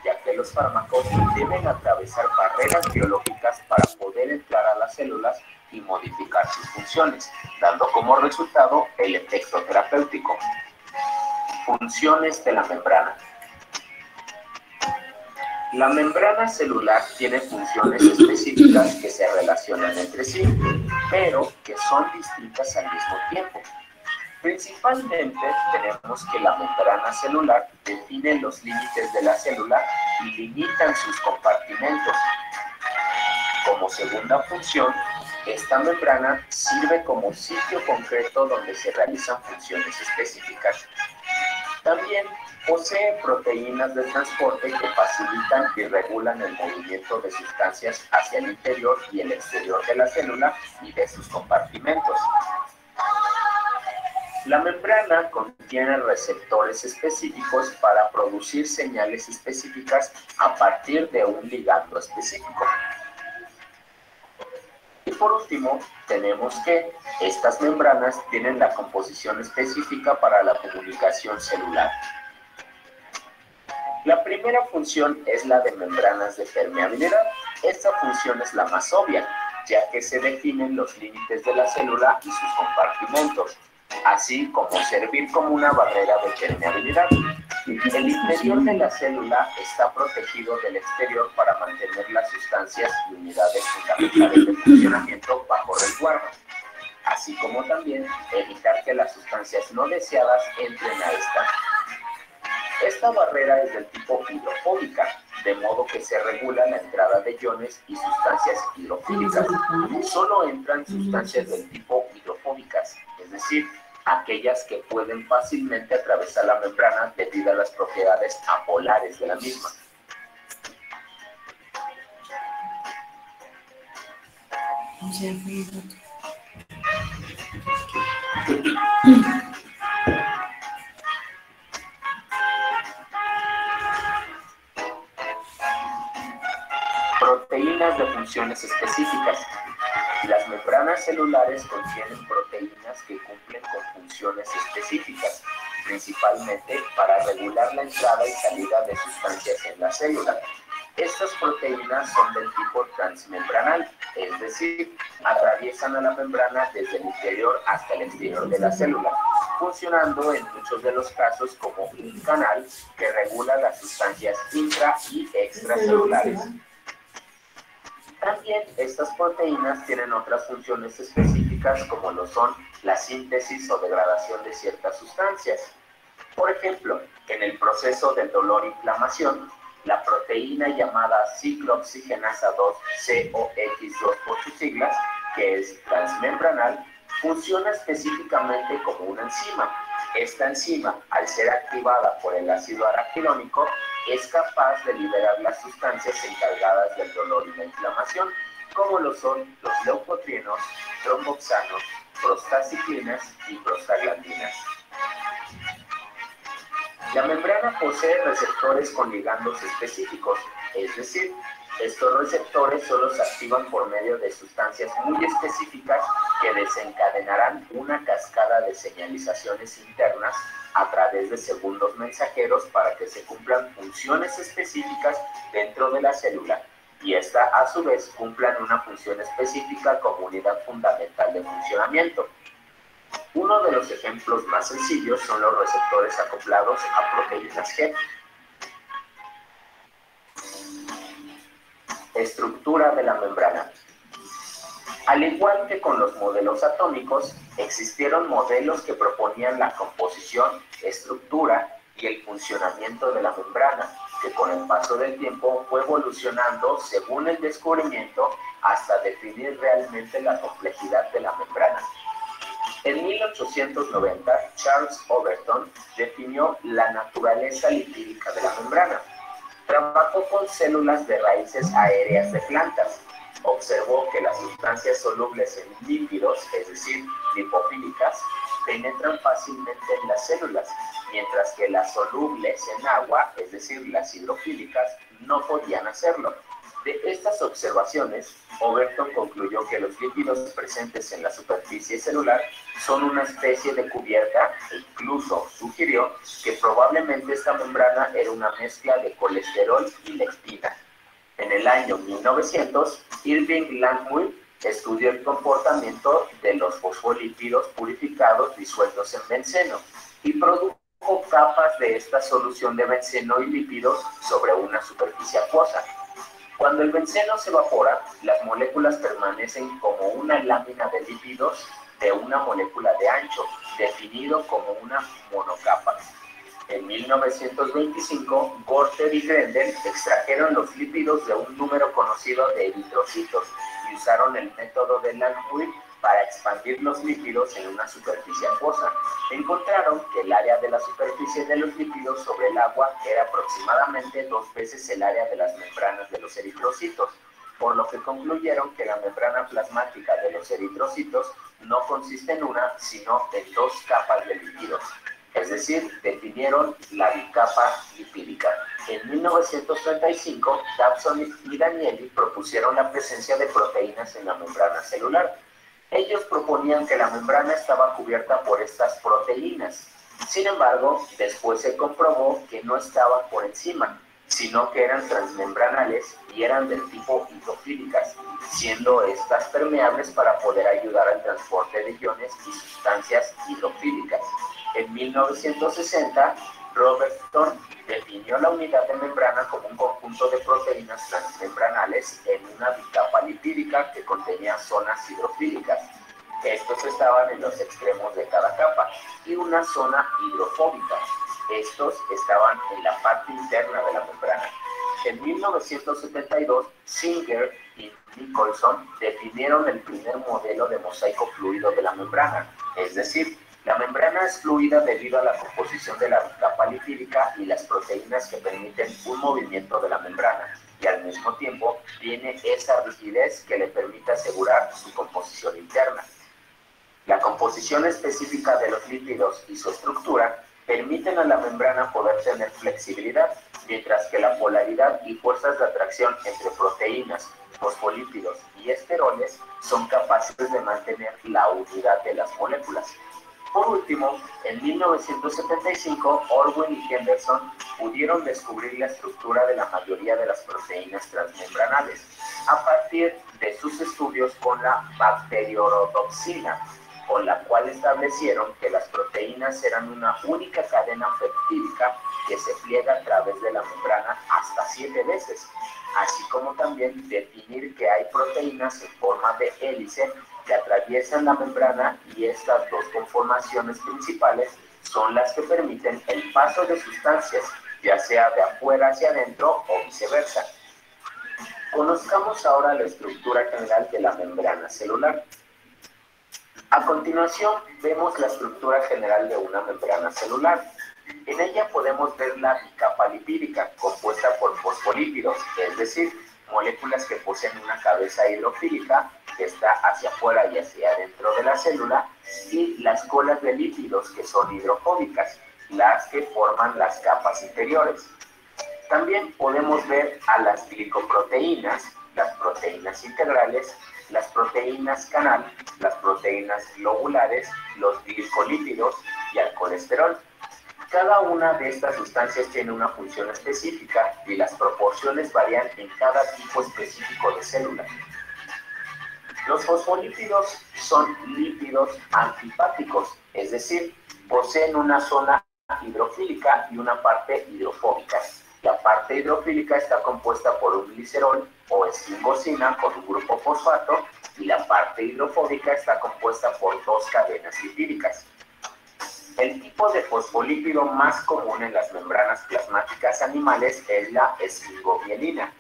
ya que los fármacos deben atravesar barreras biológicas para poder poder entrar a las células y modificar sus funciones, dando como resultado el efecto terapéutico. Funciones de la membrana. La membrana celular tiene funciones específicas que se relacionan entre sí, pero que son distintas al mismo tiempo. Principalmente tenemos que la membrana celular define los límites de la célula y limitan sus compartimentos. Como segunda función, esta membrana sirve como sitio concreto donde se realizan funciones específicas. También posee proteínas de transporte que facilitan y regulan el movimiento de sustancias hacia el interior y el exterior de la célula y de sus compartimentos. La membrana contiene receptores específicos para producir señales específicas a partir de un ligando específico. Y por último, tenemos que estas membranas tienen la composición específica para la comunicación celular. La primera función es la de membranas de permeabilidad. Esta función es la más obvia, ya que se definen los límites de la célula y sus compartimentos, así como servir como una barrera de permeabilidad. El interior de la célula está protegido del exterior para mantener las sustancias y unidades fundamentales de funcionamiento bajo resguardo, así como también evitar que las sustancias no deseadas entren a esta. Esta barrera es del tipo hidrofóbica, de modo que se regula la entrada de iones y sustancias hidrofílicas. Solo entran sustancias del tipo hidrofóbicas, es decir, aquellas que pueden fácilmente atravesar la membrana debido a las propiedades apolares de la misma. Proteínas de funciones específicas. Las membranas celulares contienen proteínas que cumplen con funciones específicas, principalmente para regular la entrada y salida de sustancias en la célula. Estas proteínas son del tipo transmembranal, es decir, atraviesan a la membrana desde el interior hasta el exterior de la célula, funcionando en muchos de los casos como un canal que regula las sustancias intra y extracelulares. También estas proteínas tienen otras funciones específicas como lo son la síntesis o degradación de ciertas sustancias. Por ejemplo, en el proceso del dolor e inflamación, la proteína llamada ciclooxigenasa 2, COX2 por sus siglas, que es transmembranal, funciona específicamente como una enzima. Esta enzima, al ser activada por el ácido araquidónico, es capaz de liberar las sustancias encargadas del dolor y la inflamación, como lo son los leucotrienos, tromboxanos, prostaciclinas y prostaglandinas. La membrana posee receptores con ligandos específicos, es decir, estos receptores solo se activan por medio de sustancias muy específicas que desencadenarán una cascada de señalizaciones internas a través de segundos mensajeros para que se cumplan funciones específicas dentro de la célula y esta a su vez cumplan una función específica como unidad fundamental de funcionamiento. Uno de los ejemplos más sencillos son los receptores acoplados a proteínas G. Estructura de la membrana. Al igual que con los modelos atómicos, existieron modelos que proponían la composición, estructura y el funcionamiento de la membrana, que con el paso del tiempo fue evolucionando según el descubrimiento hasta definir realmente la complejidad de la membrana. En 1890, Charles Overton definió la naturaleza lipídica de la membrana. Trabajó con células de raíces aéreas de plantas. Observó que las sustancias solubles en lípidos, es decir, lipofílicas, penetran fácilmente en las células, mientras que las solubles en agua, es decir, las hidrofílicas, no podían hacerlo. De estas observaciones, Overton concluyó que los lípidos presentes en la superficie celular son una especie de cubierta e incluso sugirió que probablemente esta membrana era una mezcla de colesterol y leptina. En el año 1900, Irving Langmuir estudió el comportamiento de los fosfolípidos purificados disueltos en benceno y produjo capas de esta solución de benceno y lípidos sobre una superficie acuosa. Cuando el benceno se evapora, las moléculas permanecen como una lámina de lípidos de una molécula de ancho, definido como una monocapa. En 1925, Gorter y Grendel extrajeron los lípidos de un número conocido de eritrocitos y usaron el método de Langmuir para expandir los lípidos en una superficie acuosa. Encontraron que el área de la superficie de los lípidos sobre el agua era aproximadamente 2 veces el área de las membranas de los eritrocitos, por lo que concluyeron que la membrana plasmática de los eritrocitos no consiste en una, sino en 2 capas de lípidos. Es decir, definieron la bicapa lipídica. En 1935, Dobson y Danieli propusieron la presencia de proteínas en la membrana celular. Ellos proponían que la membrana estaba cubierta por estas proteínas. Sin embargo, después se comprobó que no estaban por encima, sino que eran transmembranales y eran del tipo hidrofílicas, siendo estas permeables para poder ayudar al transporte de iones y sustancias hidrofílicas. En 1960, Robertson definió la unidad de membrana como un conjunto de proteínas transmembranales en una bicapa lipídica que contenía zonas hidrofílicas. Estos estaban en los extremos de cada capa, y una zona hidrofóbica. Estos estaban en la parte interna de la membrana. En 1972, Singer y Nicholson definieron el primer modelo de mosaico fluido de la membrana, es decir, la membrana es fluida debido a la composición de la capa lipídica y las proteínas que permiten un movimiento de la membrana, y al mismo tiempo tiene esa rigidez que le permite asegurar su composición interna. La composición específica de los lípidos y su estructura permiten a la membrana poder tener flexibilidad, mientras que la polaridad y fuerzas de atracción entre proteínas, fosfolípidos y esteroles son capaces de mantener la unidad de las moléculas. Por último, en 1975, Orwell y Henderson pudieron descubrir la estructura de la mayoría de las proteínas transmembranales a partir de sus estudios con la bacteriorotoxina, con la cual establecieron que las proteínas eran una única cadena peptídica que se pliega a través de la membrana hasta 7 veces, así como también definir que hay proteínas en forma de hélice que atraviesan la membrana, y estas 2 conformaciones principales son las que permiten el paso de sustancias, ya sea de afuera hacia adentro o viceversa. Conozcamos ahora la estructura general de la membrana celular. A continuación, vemos la estructura general de una membrana celular. En ella podemos ver la bicapa lipídica, compuesta por fosfolípidos, es decir, moléculas que poseen una cabeza hidrofílica que está hacia afuera y hacia adentro de la célula, y las colas de lípidos que son hidrofóbicas, las que forman las capas interiores. También podemos ver a las glicoproteínas, las proteínas integrales, las proteínas canal, las proteínas globulares, los glicolípidos y al colesterol. Cada una de estas sustancias tiene una función específica y las proporciones varían en cada tipo específico de célula. Los fosfolípidos son lípidos antipáticos, es decir, poseen una zona hidrofílica y una parte hidrofóbica. La parte hidrofílica está compuesta por un glicerol o esfingosina con un grupo fosfato, y la parte hidrofóbica está compuesta por 2 cadenas lipídicas. El tipo de fosfolípido más común en las membranas plasmáticas animales es la esfingomielina,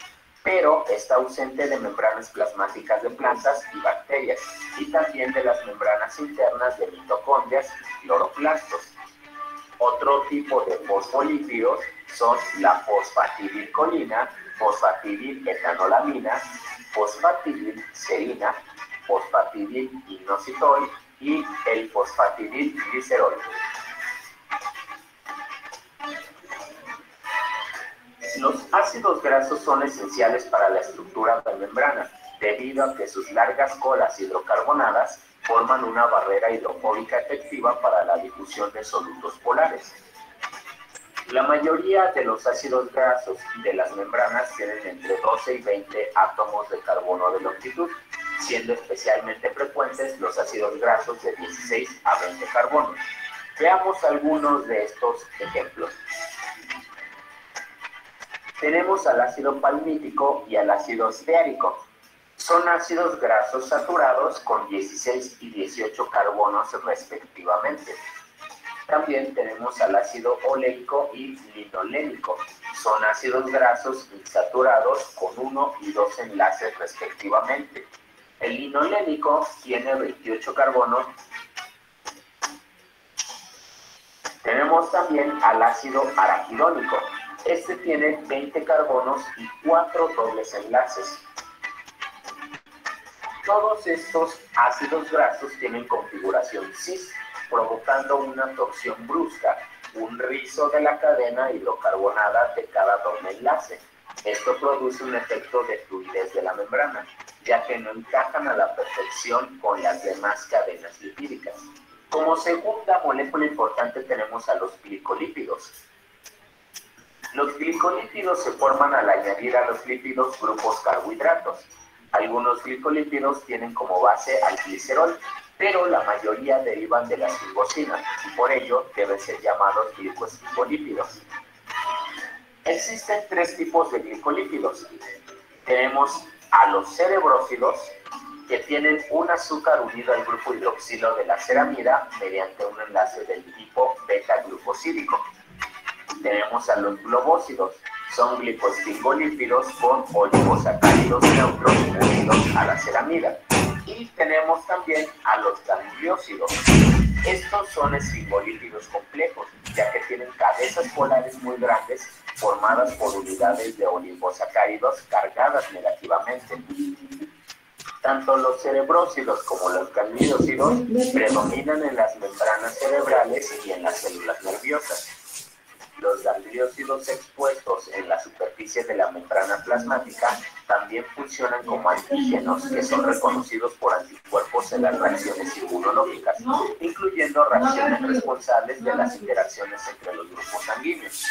pero está ausente de membranas plasmáticas de plantas y bacterias, y también de las membranas internas de mitocondrias y cloroplastos. Otro tipo de fosfolípidos son la fosfatidilcolina, fosfatidiletanolamina, fosfatidilserina, fosfatidilinositol y el fosfatidilglicerol. Los ácidos grasos son esenciales para la estructura de la membrana, debido a que sus largas colas hidrocarbonadas forman una barrera hidrofóbica efectiva para la difusión de solutos polares. La mayoría de los ácidos grasos de las membranas tienen entre 12 y 20 átomos de carbono de longitud, siendo especialmente frecuentes los ácidos grasos de 16 a 20 carbonos. Veamos algunos de estos ejemplos. Tenemos al ácido palmítico y al ácido steárico. Son ácidos grasos saturados con 16 y 18 carbonos respectivamente. También tenemos al ácido oleico y linolénico. Son ácidos grasos insaturados con 1 y 2 enlaces respectivamente. El linolénico tiene 28 carbonos. Tenemos también al ácido araquidónico. Este tiene 20 carbonos y 4 dobles enlaces. Todos estos ácidos grasos tienen configuración cis, provocando una torsión brusca, un rizo de la cadena hidrocarbonada de cada doble enlace. Esto produce un efecto de fluidez de la membrana, ya que no encajan a la perfección con las demás cadenas lipídicas. Como segunda molécula importante tenemos a los glicolípidos. Los glicolípidos se forman al añadir a los lípidos grupos carbohidratos. Algunos glicolípidos tienen como base al glicerol, pero la mayoría derivan de la esfingosina y por ello deben ser llamados glicoesfingolípidos. Existen 3 tipos de glicolípidos. Tenemos a los cerebrófilos, que tienen un azúcar unido al grupo hidroxilo de la ceramida mediante un enlace del tipo beta-glucosídico. Tenemos a los globósidos. Son glicoesfingolípidos con oligosacáridos neutros unidos a la ceramida. Y tenemos también a los gangliósidos. Estos son esfingolípidos complejos, ya que tienen cabezas polares muy grandes formadas por unidades de oligosacáridos cargadas negativamente. Tanto los cerebrósidos como los gangliósidos predominan en las membranas cerebrales y en las células nerviosas. Los gangliósidos expuestos en la superficie de la membrana plasmática también funcionan como antígenos que son reconocidos por anticuerpos en las reacciones inmunológicas, incluyendo reacciones responsables de las interacciones entre los grupos sanguíneos.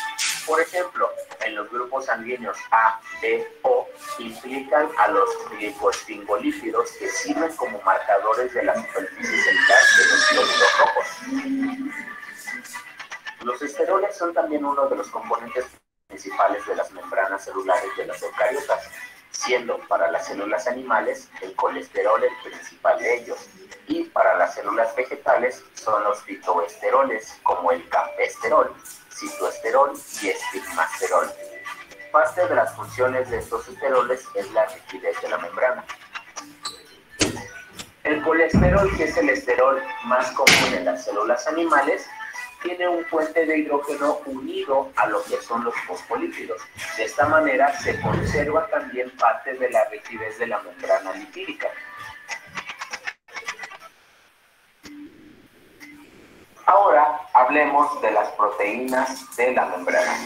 Por ejemplo, en los grupos sanguíneos A, B, O implican a los glicoesfingolípidos que sirven como marcadores de la superficie celular de los glóbulos rojos. Los esteroles son también uno de los componentes principales de las membranas celulares de las eucariotas, siendo para las células animales el colesterol el principal de ellos, y para las células vegetales son los fitoesteroles como el campesterol, citoesterol y estigmasterol. Parte de las funciones de estos esteroles es la rigidez de la membrana. El colesterol, que es el esterol más común en las células animales, tiene un puente de hidrógeno unido a lo que son los fosfolípidos. De esta manera se conserva también parte de la rigidez de la membrana lipídica. Ahora hablemos de las proteínas de la membrana.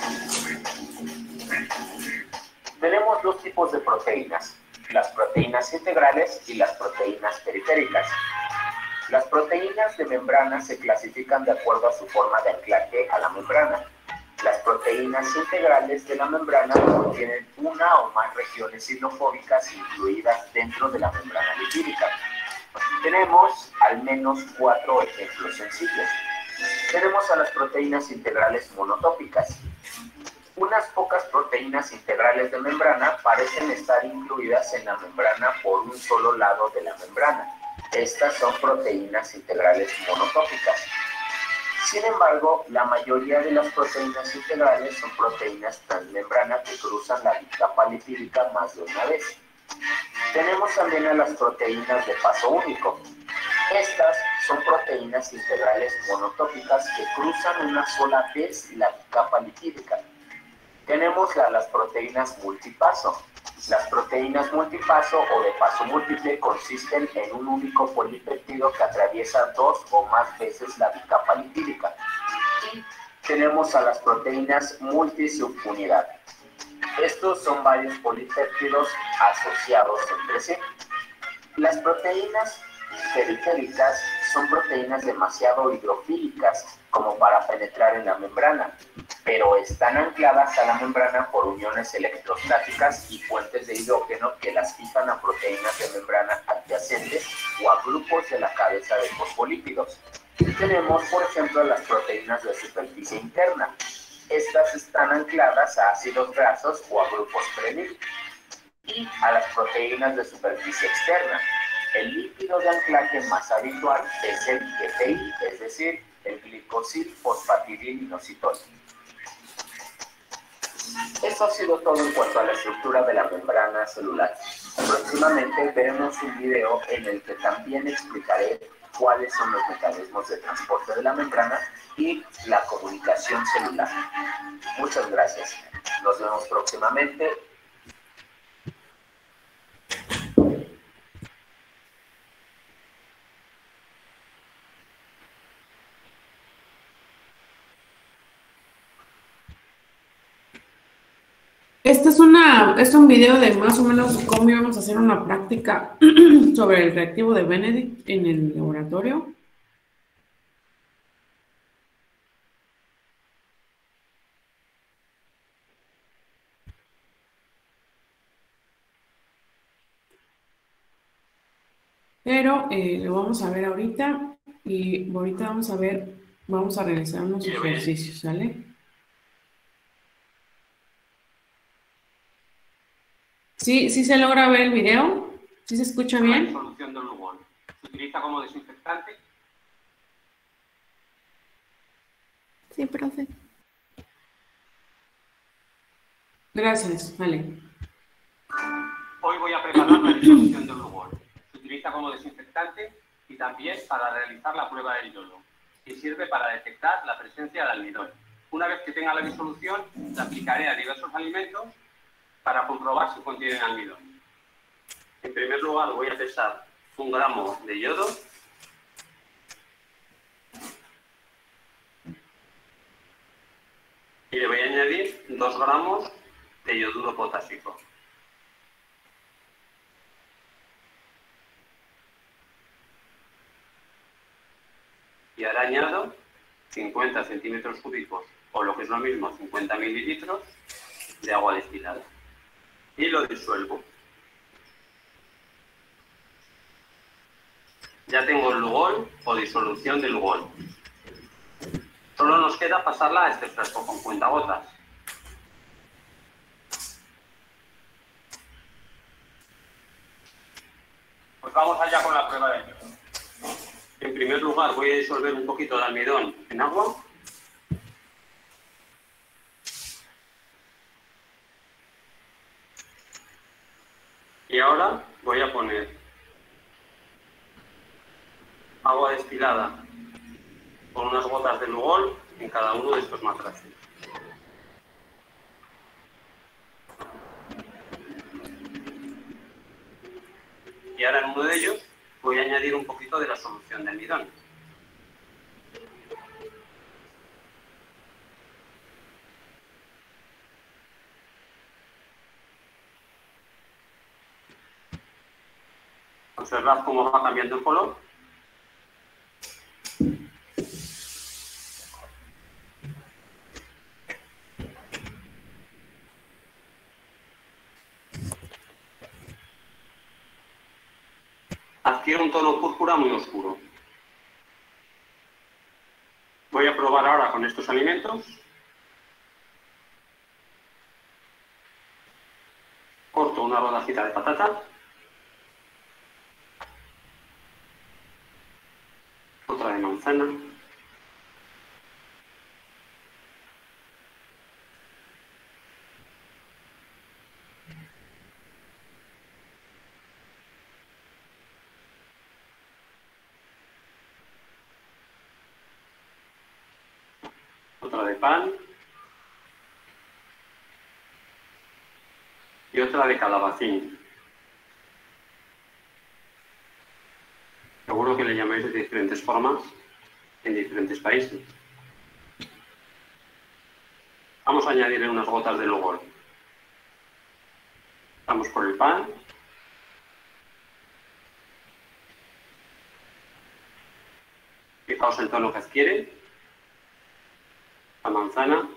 Tenemos 2 tipos de proteínas, las proteínas integrales y las proteínas periféricas. Las proteínas de membrana se clasifican de acuerdo a su forma de anclaje a la membrana. Las proteínas integrales de la membrana contienen una o más regiones hidrofóbicas incluidas dentro de la membrana lipídica. Tenemos al menos 4 ejemplos sencillos. Tenemos a las proteínas integrales monotópicas. Unas pocas proteínas integrales de membrana parecen estar incluidas en la membrana por un solo lado de la membrana. Estas son proteínas integrales monotópicas. Sin embargo, la mayoría de las proteínas integrales son proteínas transmembrana que cruzan la bicapa lipídica más de una vez. Tenemos también a las proteínas de paso único. Estas son proteínas integrales monotópicas que cruzan una sola vez la bicapa lipídica. Tenemos a las proteínas multipaso. Las proteínas multipaso o de paso múltiple consisten en un único polipéptido que atraviesa 2 o más veces la bicapa lipídica. Y tenemos a las proteínas multisubunidad. Estos son varios polipéptidos asociados entre sí. Las proteínas periféricas son proteínas demasiado hidrofílicas como para penetrar en la membrana. pero están ancladas a la membrana por uniones electrostáticas y puentes de hidrógeno que las fijan a proteínas de membrana adyacentes o a grupos de la cabeza de fosfolípidos. Tenemos, por ejemplo, las proteínas de superficie interna. Estas están ancladas a ácidos grasos o a grupos prenik, y a las proteínas de superficie externa. El lípido de anclaje más habitual es el GPI, es decir, el glicosil-fosfatidilinositol. Eso ha sido todo en cuanto a la estructura de la membrana celular. Próximamente veremos un video en el que también explicaré cuáles son los mecanismos de transporte de la membrana y la comunicación celular. Muchas gracias. Nos vemos próximamente. Este es un video de más o menos cómo íbamos a hacer una práctica sobre el reactivo de Benedict en el laboratorio. Pero lo vamos a ver ahorita y ahorita vamos a realizar unos ejercicios, ¿sale? ¿Sí se logra ver el video? ¿Sí se escucha bien? Solución del Lugol. ¿Se utiliza como desinfectante? Sí, profe. Gracias, vale. Hoy voy a preparar la disolución del Lugol. Se utiliza como desinfectante y también para realizar la prueba del yodo. Y sirve para detectar la presencia de almidón. Una vez que tenga la disolución, la aplicaré a diversos alimentos para comprobar si contienen almidón. En primer lugar, voy a pesar 1 gramo de yodo. Y le voy a añadir 2 gramos de yoduro potásico. Y ahora añado 50 centímetros cúbicos, o lo que es lo mismo, 50 mililitros de agua destilada. Y lo disuelvo. Ya tengo el Lugol o disolución del Lugol. Solo nos queda pasarla a este frasco con cuentagotas. Pues vamos allá con la prueba de yodo. En primer lugar voy a disolver un poquito de almidón en agua. Y ahora voy a poner agua destilada con unas gotas de Lugol en cada uno de estos matraces. Y ahora en uno de ellos voy a añadir un poquito de la solución de almidón. Observad cómo va cambiando el color. Adquiere un tono púrpura muy oscuro. Voy a probar ahora con estos alimentos. Corto una rodajita de patata. Otra de manzana. Otra de pan. Y otra de calabacín. Seguro que le llamáis de diferentes formas en diferentes países. Vamos a añadirle unas gotas de Lugol. Vamos por el pan. Fijaos el tono que adquiere. La manzana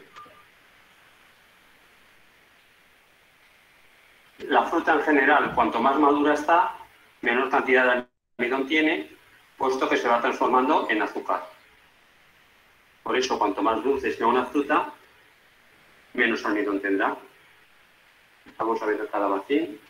fruta en general, cuanto más madura está, menor cantidad de almidón tiene, puesto que se va transformando en azúcar. Por eso, cuanto más dulce sea una fruta, menos almidón tendrá. Vamos a ver el calabacín.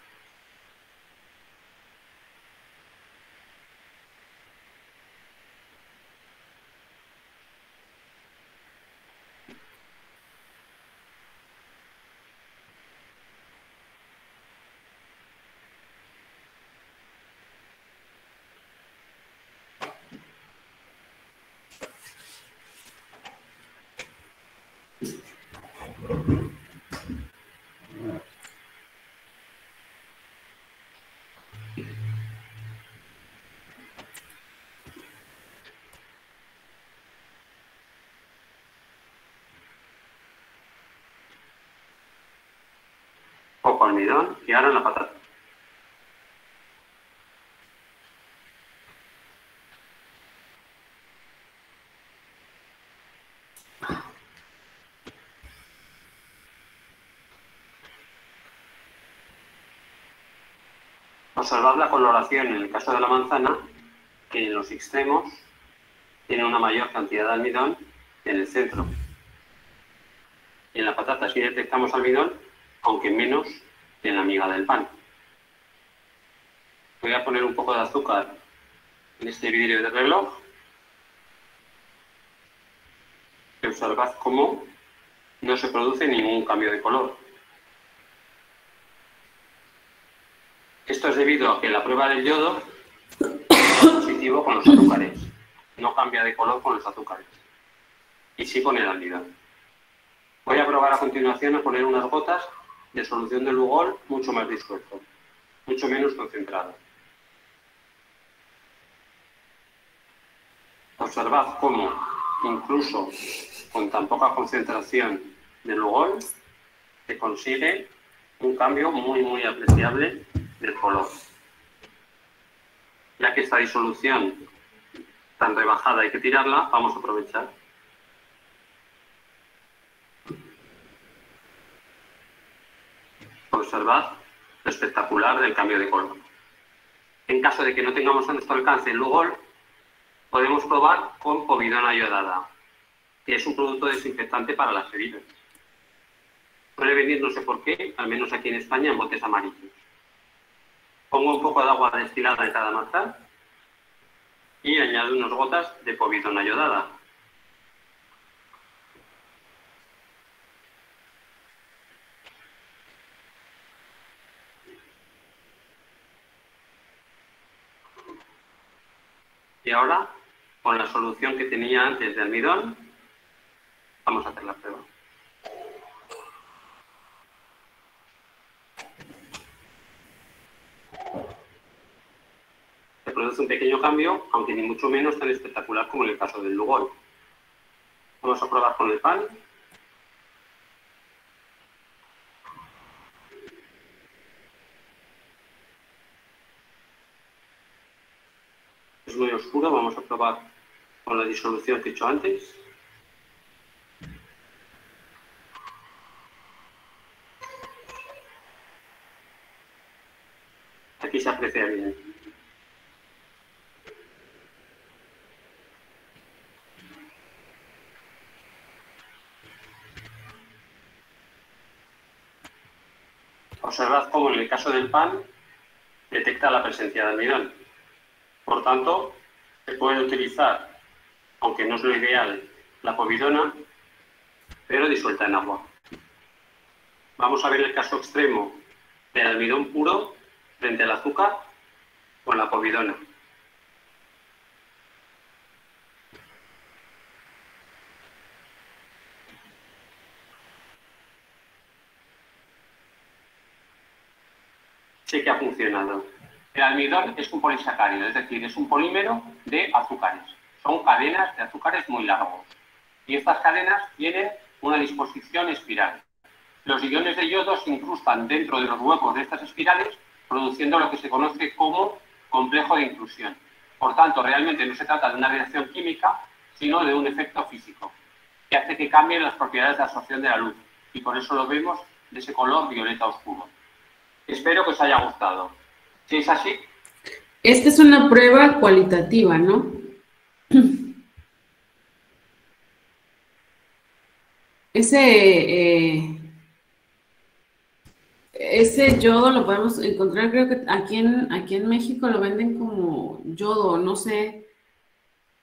Poco almidón y ahora en la patata. Observad la coloración en el caso de la manzana, que en los extremos tiene una mayor cantidad de almidón que en el centro. Y en la patata sí detectamos almidón, aunque menos que en la miga del pan. Voy a poner un poco de azúcar en este vidrio de reloj. Y observad cómo no se produce ningún cambio de color. Esto es debido a que la prueba del yodo es positivo con los azúcares. No cambia de color con los azúcares. Y sí con el almidón. Voy a probar a continuación a poner unas gotas de solución de Lugol mucho más disuelto, mucho menos concentrado. Observad cómo, incluso con tan poca concentración de Lugol, se consigue un cambio muy apreciable del color. Ya que esta disolución tan rebajada hay que tirarla, vamos a aprovechar. Observad lo espectacular del cambio de color. En caso de que no tengamos a nuestro alcance el Lugol, podemos probar con povidona iodada, que es un producto desinfectante para las heridas. Suele venir, no sé por qué, al menos aquí en España, en botes amarillos. Pongo un poco de agua destilada en cada manzana y añado unas gotas de povidona iodada. Y ahora, con la solución que tenía antes de almidón, vamos a hacer la prueba. Se produce un pequeño cambio, aunque ni mucho menos tan espectacular como en el caso del Lugol. Vamos a probar con el pan. Es muy oscuro, vamos a probar con la disolución que he hecho antes. Aquí se aprecia bien. Observad cómo en el caso del pan detecta la presencia de almidón. Por tanto, se puede utilizar, aunque no es lo ideal, la povidona, pero disuelta en agua. Vamos a ver el caso extremo del almidón puro frente al azúcar con la povidona. Sí que ha funcionado. El almidón es un polisacárido, es decir, es un polímero de azúcares. Son cadenas de azúcares muy largos. Y estas cadenas tienen una disposición espiral. Los iones de yodo se incrustan dentro de los huecos de estas espirales, produciendo lo que se conoce como complejo de inclusión. Por tanto, realmente no se trata de una reacción química, sino de un efecto físico, que hace que cambien las propiedades de absorción de la luz. Y por eso lo vemos de ese color violeta oscuro. Espero que os haya gustado. Si es así... Esta es una prueba cualitativa, ¿no? Ese yodo lo podemos encontrar, creo que aquí en México lo venden como yodo, no sé.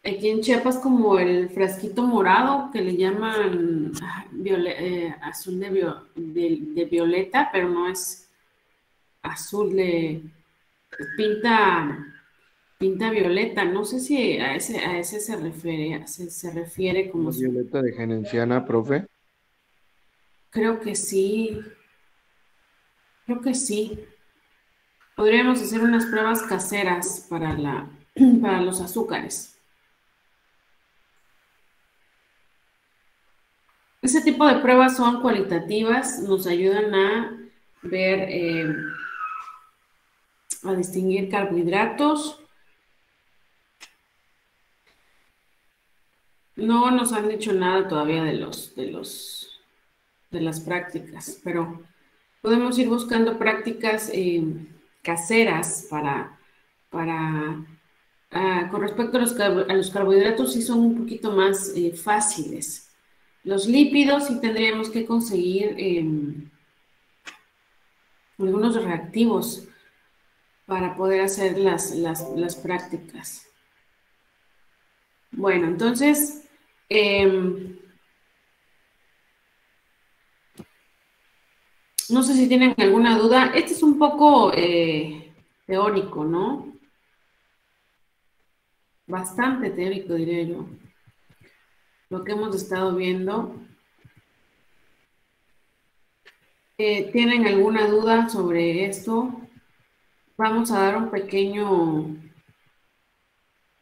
Aquí en Chiapas como el frasquito morado que le llaman azul de violeta, pero no es azul de pinta violeta. No sé si a ese se refiere como violeta de gerenciana, profe. Creo que sí. Creo que sí. Podríamos hacer unas pruebas caseras para los azúcares. Ese tipo de pruebas son cualitativas, nos ayudan a ver, a distinguir carbohidratos. No nos han dicho nada todavía de las prácticas, pero podemos ir buscando prácticas caseras con respecto a los carbohidratos, sí son un poquito más fáciles. Los lípidos sí tendríamos que conseguir algunos reactivos para poder hacer las prácticas. Bueno, entonces, no sé si tienen alguna duda. Este es un poco teórico, ¿no? Bastante teórico, diría yo. Lo que hemos estado viendo. ¿Tienen alguna duda sobre esto? Vamos a dar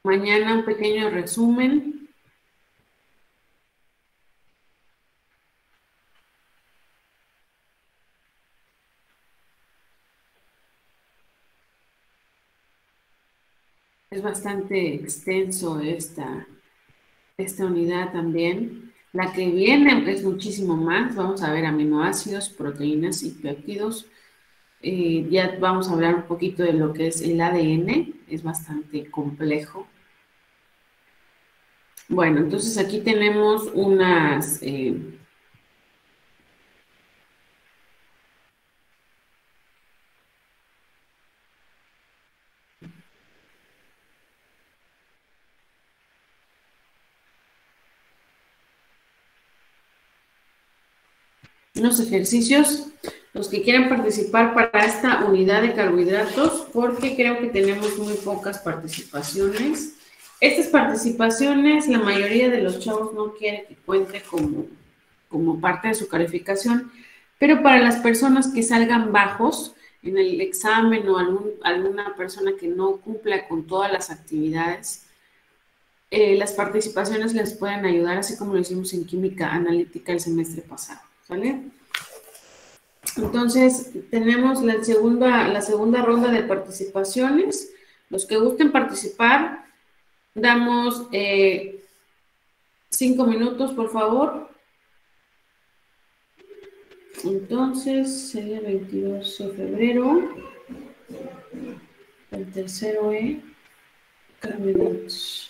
mañana un pequeño resumen. Es bastante extenso esta unidad también. La que viene es muchísimo más. Vamos a ver aminoácidos, proteínas y péptidos. Ya vamos a hablar un poquito de lo que es el ADN. Es bastante complejo. Bueno, entonces aquí tenemos unas... unos ejercicios, los que quieran participar para esta unidad de carbohidratos, porque creo que tenemos muy pocas participaciones. Estas participaciones, la mayoría de los chavos no quiere que cuente como parte de su calificación, pero para las personas que salgan bajos en el examen o alguna persona que no cumpla con todas las actividades, las participaciones les pueden ayudar, así como lo hicimos en química analítica el semestre pasado. ¿Vale? Entonces, tenemos la segunda ronda de participaciones. Los que gusten participar, damos 5 minutos, por favor. Entonces, sería 22 de febrero. El tercero es carbohidratos.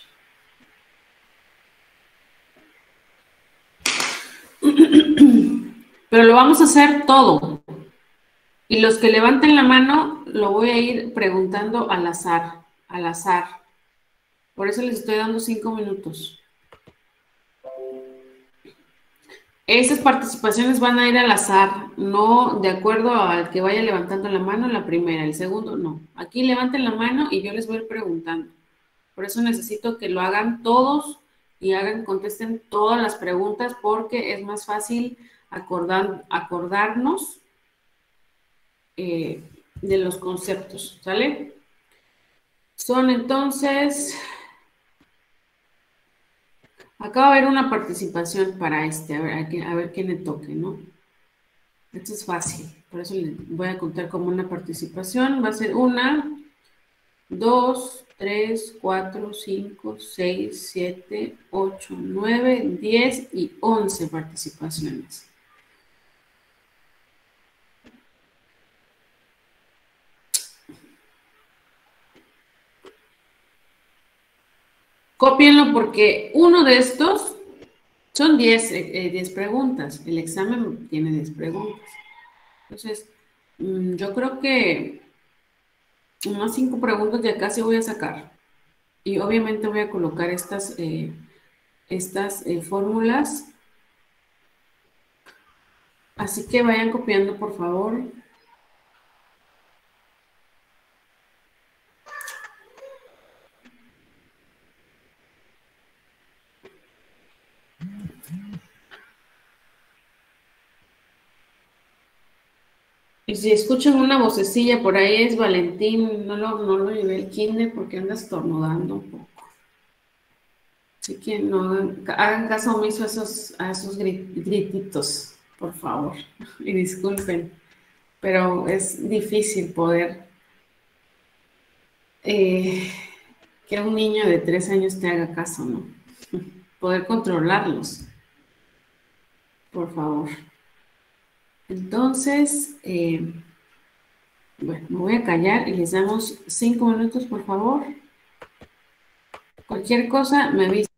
Pero lo vamos a hacer todo. Y los que levanten la mano, lo voy a ir preguntando al azar. Por eso les estoy dando 5 minutos. Esas participaciones van a ir al azar, no de acuerdo al que vaya levantando la mano, la primera, el segundo, no. Aquí levanten la mano y yo les voy a ir preguntando. Por eso necesito que lo hagan todos y contesten todas las preguntas, porque es más fácil acordarnos de los conceptos, ¿sale? Son entonces, acaba de haber una participación para a ver quién le toque, ¿no? Esto es fácil, por eso le voy a contar como una participación. Va a ser 1, 2, 3, 4, 5, 6, 7, 8, 9, 10 y 11 participaciones. Cópienlo porque uno de estos son 10 preguntas. El examen tiene 10 preguntas. Entonces, yo creo que unas 5 preguntas ya casi voy a sacar. Y obviamente voy a colocar estas fórmulas. Así que vayan copiando, por favor. Y si escuchan una vocecilla por ahí es Valentín, no lo llevé el kinder porque anda estornudando un poco. Así que no hagan caso omiso a esos grititos, por favor. Y disculpen, pero es difícil poder que un niño de 3 años te haga caso, ¿no? Poder controlarlos, por favor. Entonces, bueno, me voy a callar y les damos 5 minutos, por favor. Cualquier cosa me avisa.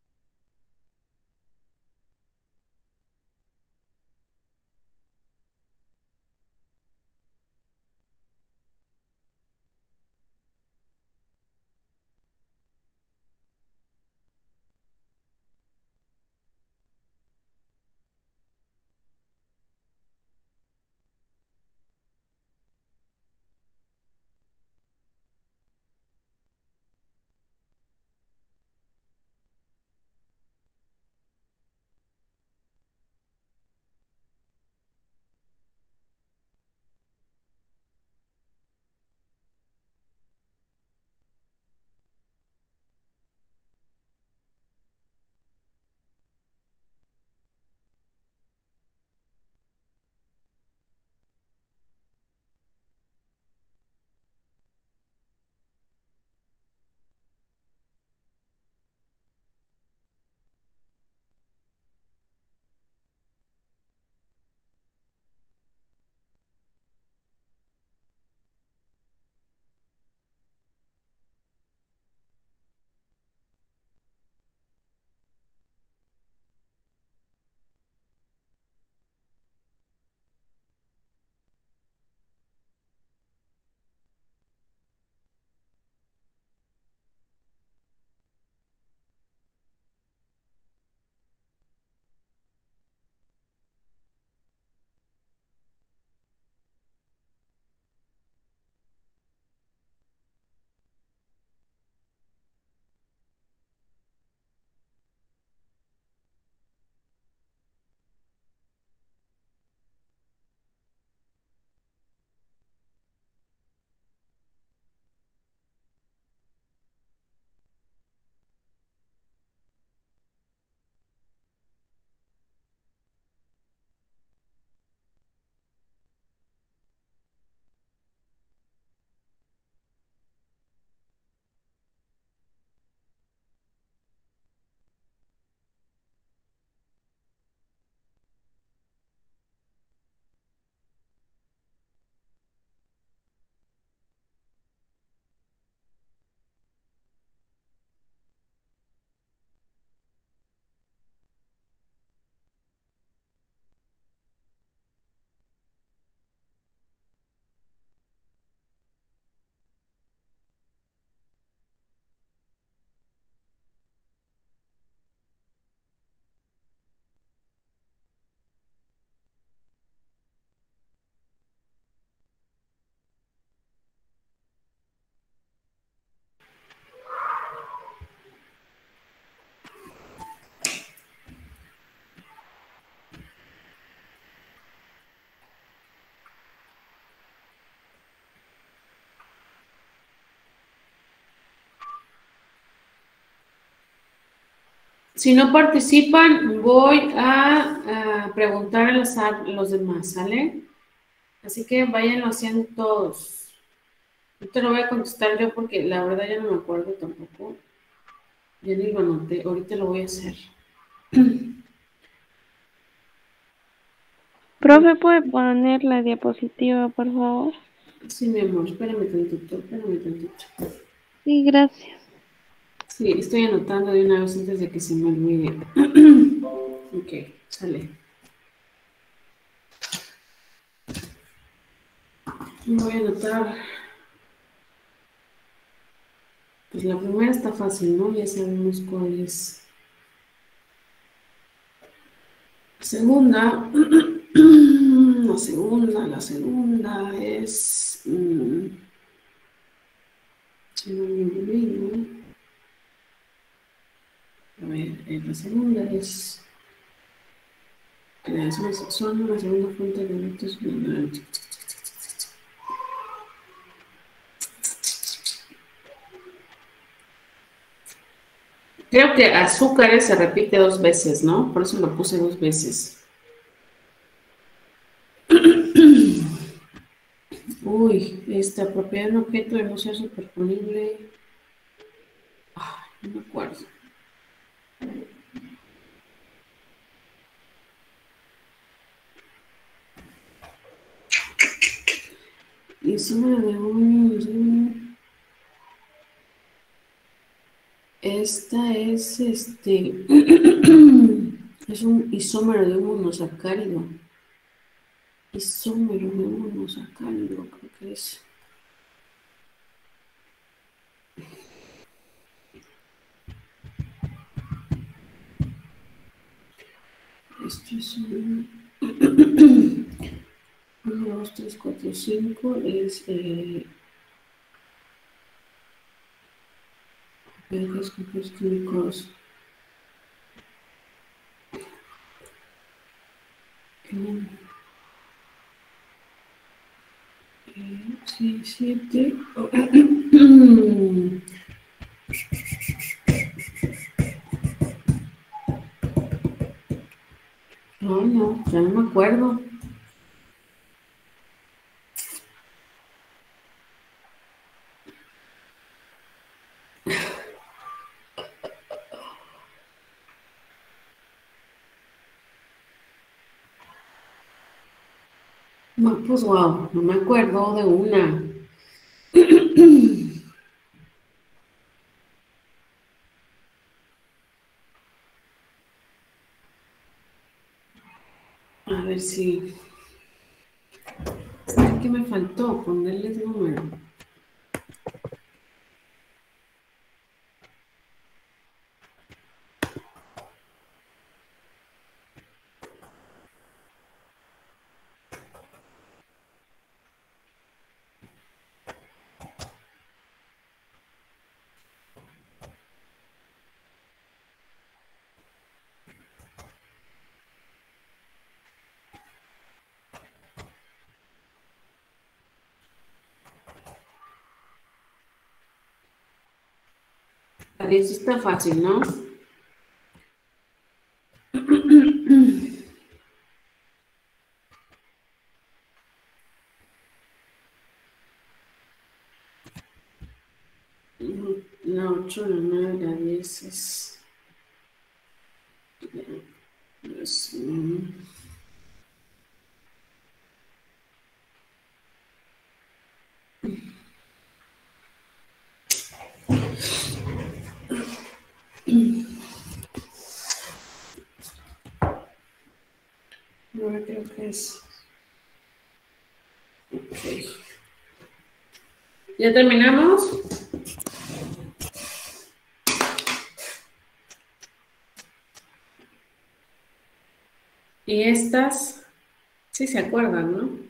Si no participan, voy a preguntar a los demás, ¿sale? Así que váyanlo haciendo todos. No te lo voy a contestar yo porque la verdad ya no me acuerdo tampoco. Ya ni lo anoté, ahorita lo voy a hacer. Profe, ¿puede poner la diapositiva, por favor? Sí, mi amor, espérame tantito. Sí, gracias. Sí, estoy anotando de una vez antes de que se me olvide. Ok, sale. Voy a anotar. Pues la primera está fácil, ¿no? Ya sabemos cuál es. Segunda, la segunda es... se me olvidó. A ver, la segunda es... son la segunda fuente de datos. Creo que azúcares se repite 2 veces, ¿no? Por eso lo puse 2 veces. Uy, esta propiedad de un objeto de no ser superponible. No me acuerdo. Isómero de un... Esta es es un isómero de un monosacárido. Isómero de un monosacárido, creo que es. Esto es un... 1, 2, 3, 4, 5 es... verdes, compuestos químicos. Sí, 7. No, ya no me acuerdo. No, pues wow, no me acuerdo de una. A ver si... ¿Qué me faltó? Ponerles número. A ver, eso está fácil, ¿no? La 8, la 9, la 10 es... No, creo que es... Okay. ¿Ya terminamos? Y estas, sí se acuerdan, ¿no?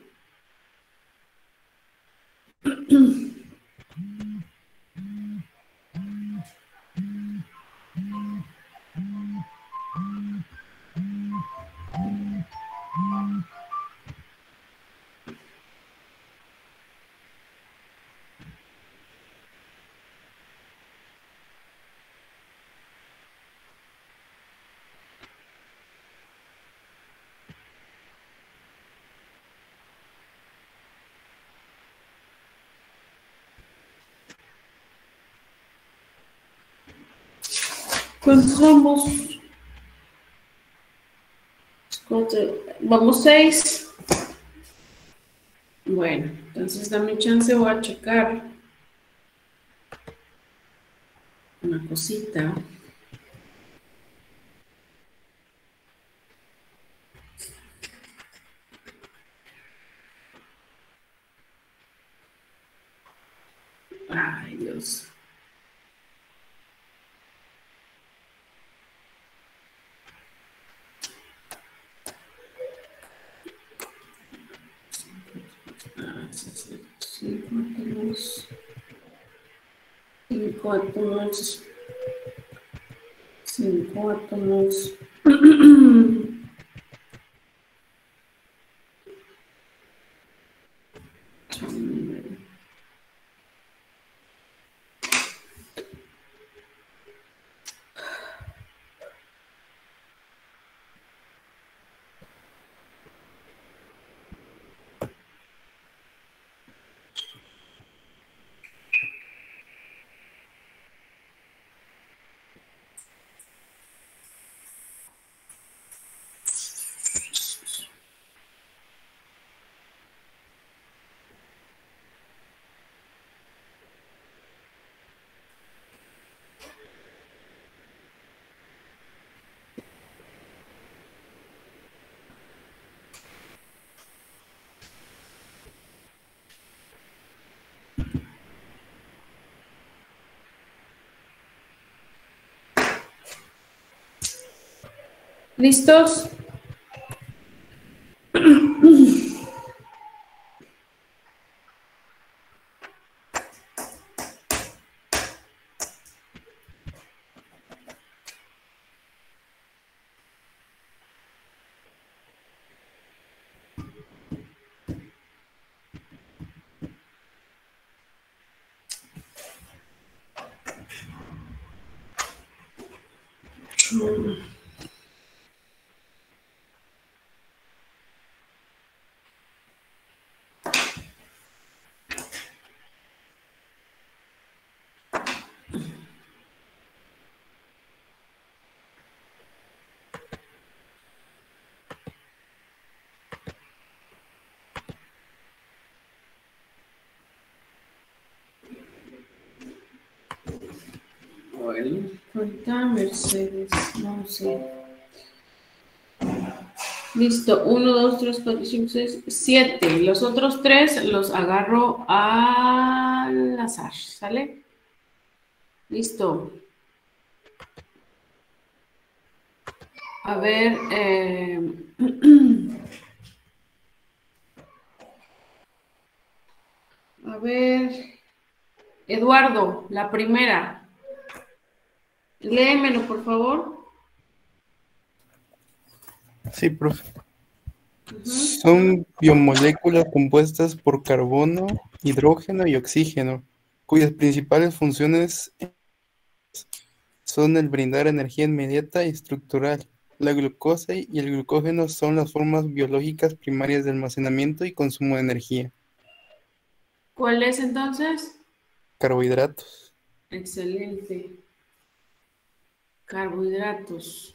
¿Cuántos vamos? Vamos 6. Bueno, entonces dame chance, voy a checar. una cosita. Ay, Dios. Cinco átomos. Cinco átomos. ¿Listos? Bueno, ahorita Mercedes, no sé. Listo, 1, 2, 3, 4, 5, 6, 7. Los otros 3 los agarro al azar, ¿sale? Listo. A ver, a ver, Eduardo, la primera. Léemelo, por favor. Sí, profe. Son biomoléculas compuestas por carbono, hidrógeno y oxígeno, cuyas principales funciones son el brindar energía inmediata y estructural. La glucosa y el glucógeno son las formas biológicas primarias de almacenamiento y consumo de energía. ¿Cuál es entonces? Carbohidratos. Excelente. Carbohidratos.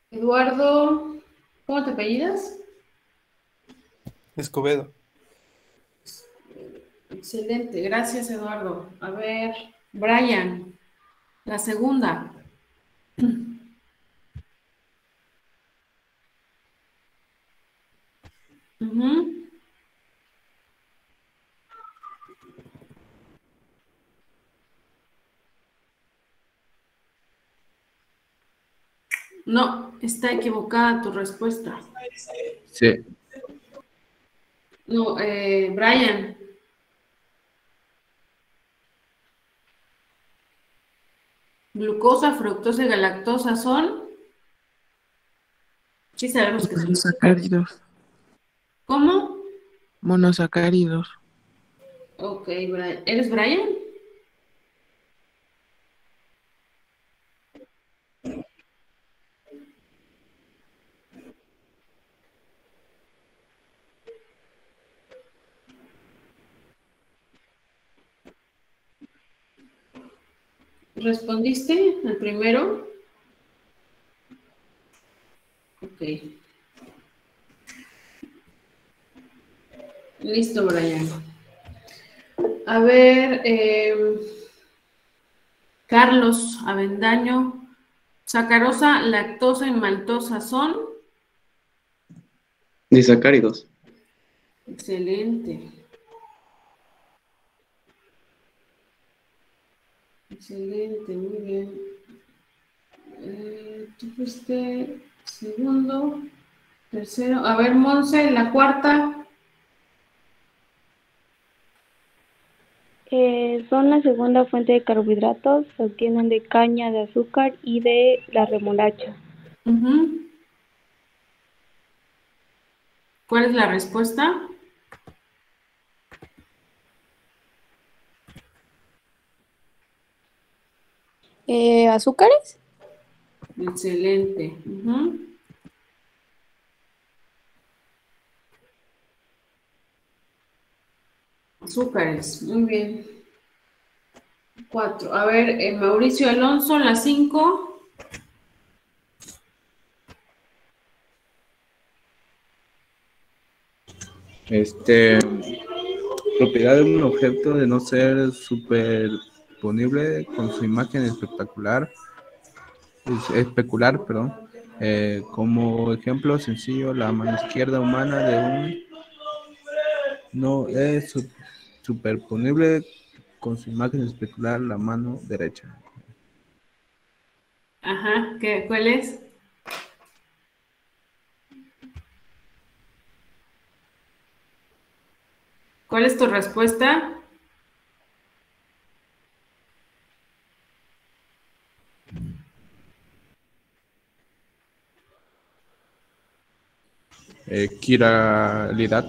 Eduardo, ¿cómo te apellidas? Escobedo. Excelente, gracias Eduardo. A ver, Brian, la segunda. Ujú. No, está equivocada tu respuesta. Sí. No, Brian. Glucosa, fructosa y galactosa son. Sí sabemos que son. Monosacáridos. ¿Cómo? Monosacáridos. Ok, Brian. ¿Eres Brian? ¿Respondiste al primero? Ok. Listo, Brian. A ver, Carlos Avendaño, sacarosa, lactosa y maltosa son. Disacáridos. Excelente. Excelente, muy bien. Tú fuiste segundo, tercero. A ver, Monse, la cuarta. Son la segunda fuente de carbohidratos, se obtienen de caña de azúcar y de la remolacha. Ujú. ¿Cuál es la respuesta? ¿Azúcares? Excelente. Ujú. Azúcares, muy bien. 4. A ver, Mauricio Alonso, la 5. Propiedad de un objeto de no ser superponible con su imagen especular, perdón. Como ejemplo sencillo, la mano izquierda humana de un no es superponible con su imagen especular la mano derecha. Ajá, ¿cuál es? ¿Cuál es tu respuesta? Quiralidad.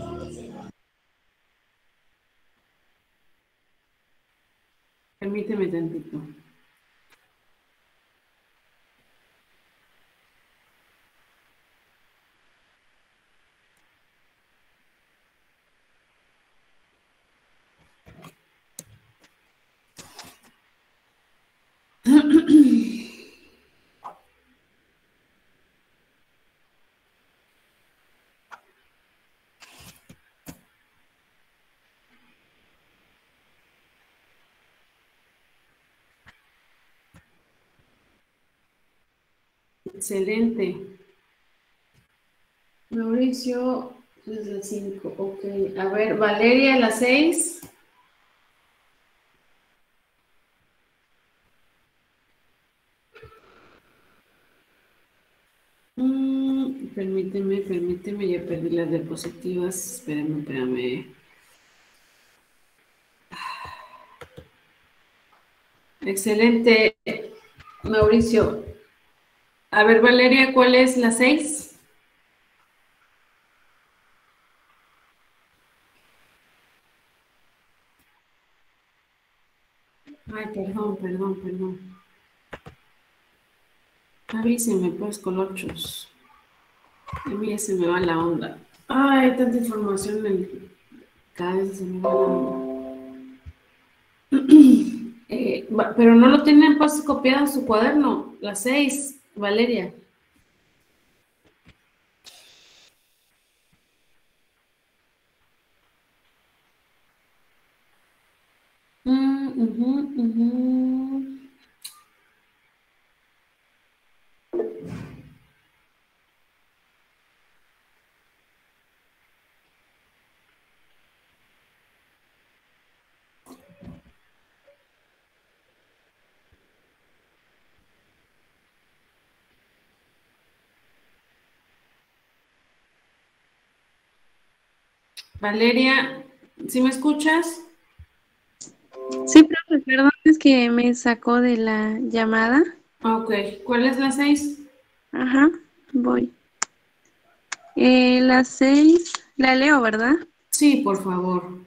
Permíteme tantito. Excelente. Mauricio, es la 5. Ok. A ver, Valeria, la 6. Permíteme, ya perdí las diapositivas. Espérame. Excelente, Mauricio. A ver, Valeria, ¿cuál es la 6? Ay, perdón. Avíseme, pues, colochos. A mí ya se me va la onda. Ay, tanta información, cada vez se me va la onda. Pero no lo tienen pues copiado en su cuaderno, la 6, Valeria. Ujú. Valeria, ¿sí me escuchas? Sí, profe, perdón, es que me sacó de la llamada. Ok, ¿cuál es la 6? Ajá, voy. La 6, la leo, ¿verdad? Sí, por favor.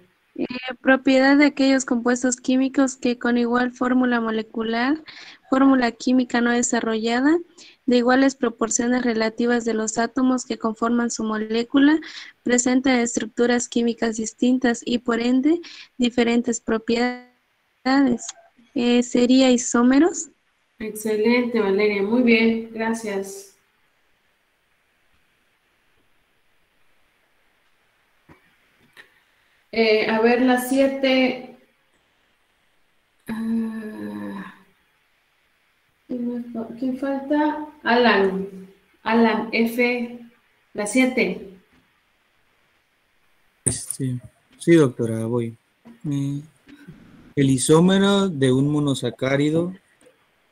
Propiedad de aquellos compuestos químicos que con igual fórmula molecular, fórmula química no desarrollada, de iguales proporciones relativas de los átomos que conforman su molécula, presentan estructuras químicas distintas y por ende diferentes propiedades. ¿Sería isómeros? Excelente, Valeria, muy bien, gracias. A ver, la 7. ¿Quién falta? Alan. Alan, F. La 7. Sí, doctora, voy. El isómero de un monosacárido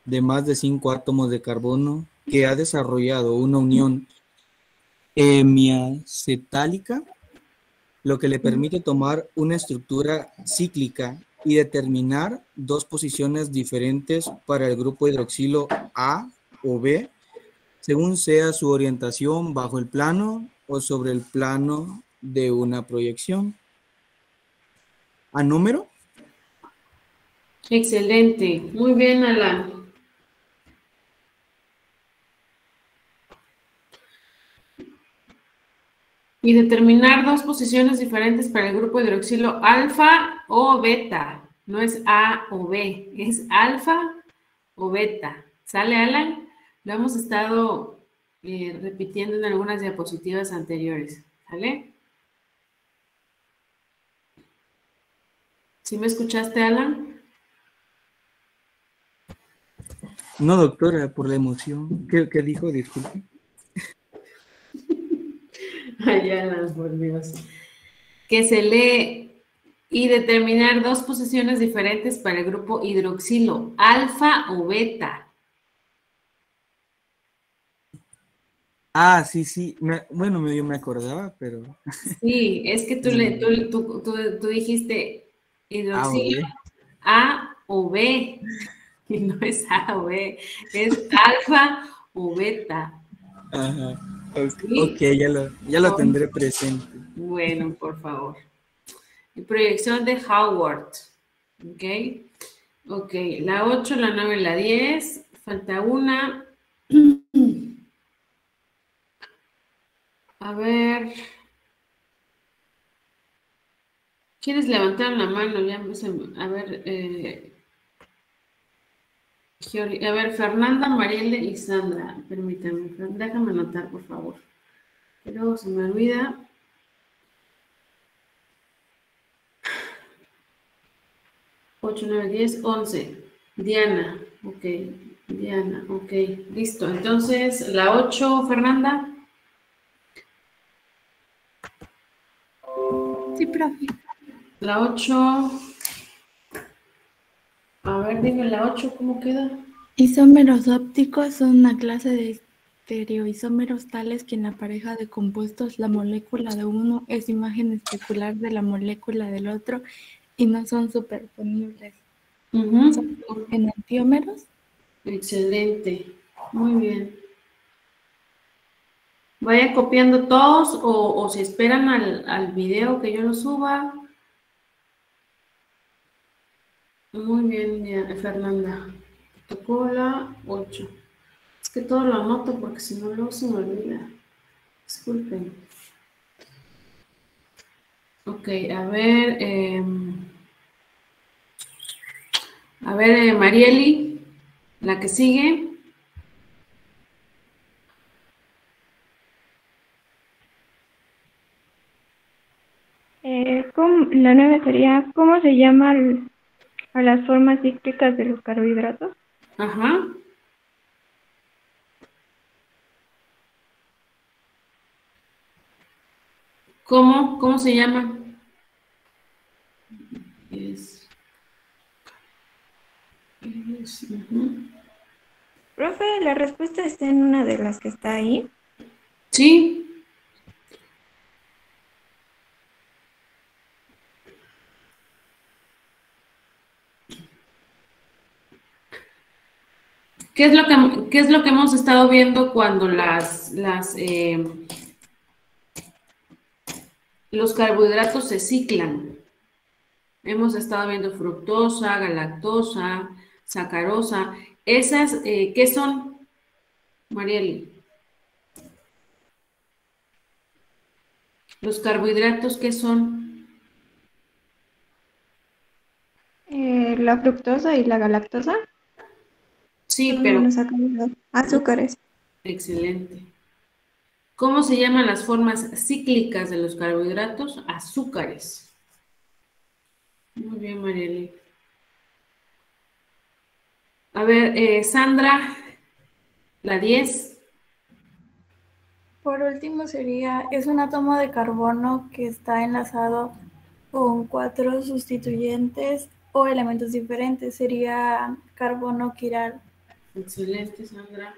de más de 5 átomos de carbono que ha desarrollado una unión hemiacetálica, lo que le permite tomar una estructura cíclica y determinar dos posiciones diferentes para el grupo hidroxilo A o B, según sea su orientación bajo el plano o sobre el plano de una proyección. ¿A número? Excelente. Muy bien, Alan. Y determinar dos posiciones diferentes para el grupo hidroxilo alfa o beta. No es A o B, es alfa o beta. ¿Sale, Alan? Lo hemos estado repitiendo en algunas diapositivas anteriores. ¿Sale? ¿Sí me escuchaste, Alan? No, doctora, por la emoción. ¿Qué dijo? Disculpe. Ay, Alan, por Dios. Que se lee y determinar dos posiciones diferentes para el grupo hidroxilo, alfa o beta. Ah, sí. Bueno, yo me acordaba, pero... Sí, es que tú dijiste hidroxilo A o B, y no es A o B, es alfa o beta. Ajá. ¿Sí? Ok, ya lo tendré presente. Bueno, por favor. Proyección de Howard. Ok. Ok, la 8, la 9, la 10. Falta una. A ver. ¿Quieres levantar la mano? Ya, a ver. A ver, Fernanda, Marielle y Sandra. Permítame, déjame anotar, por favor. Que luego se me olvida. Ocho, 9, 10, 11. Diana, ok. Diana, ok. Listo. Entonces, la 8, Fernanda. Sí, profe. La 8. A ver, dime la 8, ¿cómo queda? Isómeros ópticos son una clase de estereoisómeros tales que en la pareja de compuestos la molécula de uno es imagen especular de la molécula del otro y no son superponibles. ¿Son enantiómeros? Excelente. Muy bien. Vaya copiando todos o si esperan al video que yo lo suba. Muy bien, Fernanda. Tocó la 8. Es que todo lo anoto porque si no luego se me olvida. Disculpen. Ok, a ver. Marieli, la que sigue. La 9 sería, ¿cómo se llama a las formas cíclicas de los carbohidratos? Ajá. ¿Cómo se llama? Profe, la respuesta está en una de las que está ahí. Sí. ¿Qué es lo que hemos estado viendo cuando los carbohidratos se ciclan? Hemos estado viendo fructosa, galactosa, sacarosa. Esas, ¿qué son, Marieli? ¿Los carbohidratos qué son? La fructosa y la galactosa. Sí, pero... azúcares. Excelente. ¿Cómo se llaman las formas cíclicas de los carbohidratos? Azúcares. Muy bien, Marieli. A ver, Sandra, la 10. Por último es un átomo de carbono que está enlazado con 4 sustituyentes o elementos diferentes. Sería carbono quiral. Excelente, Sandra.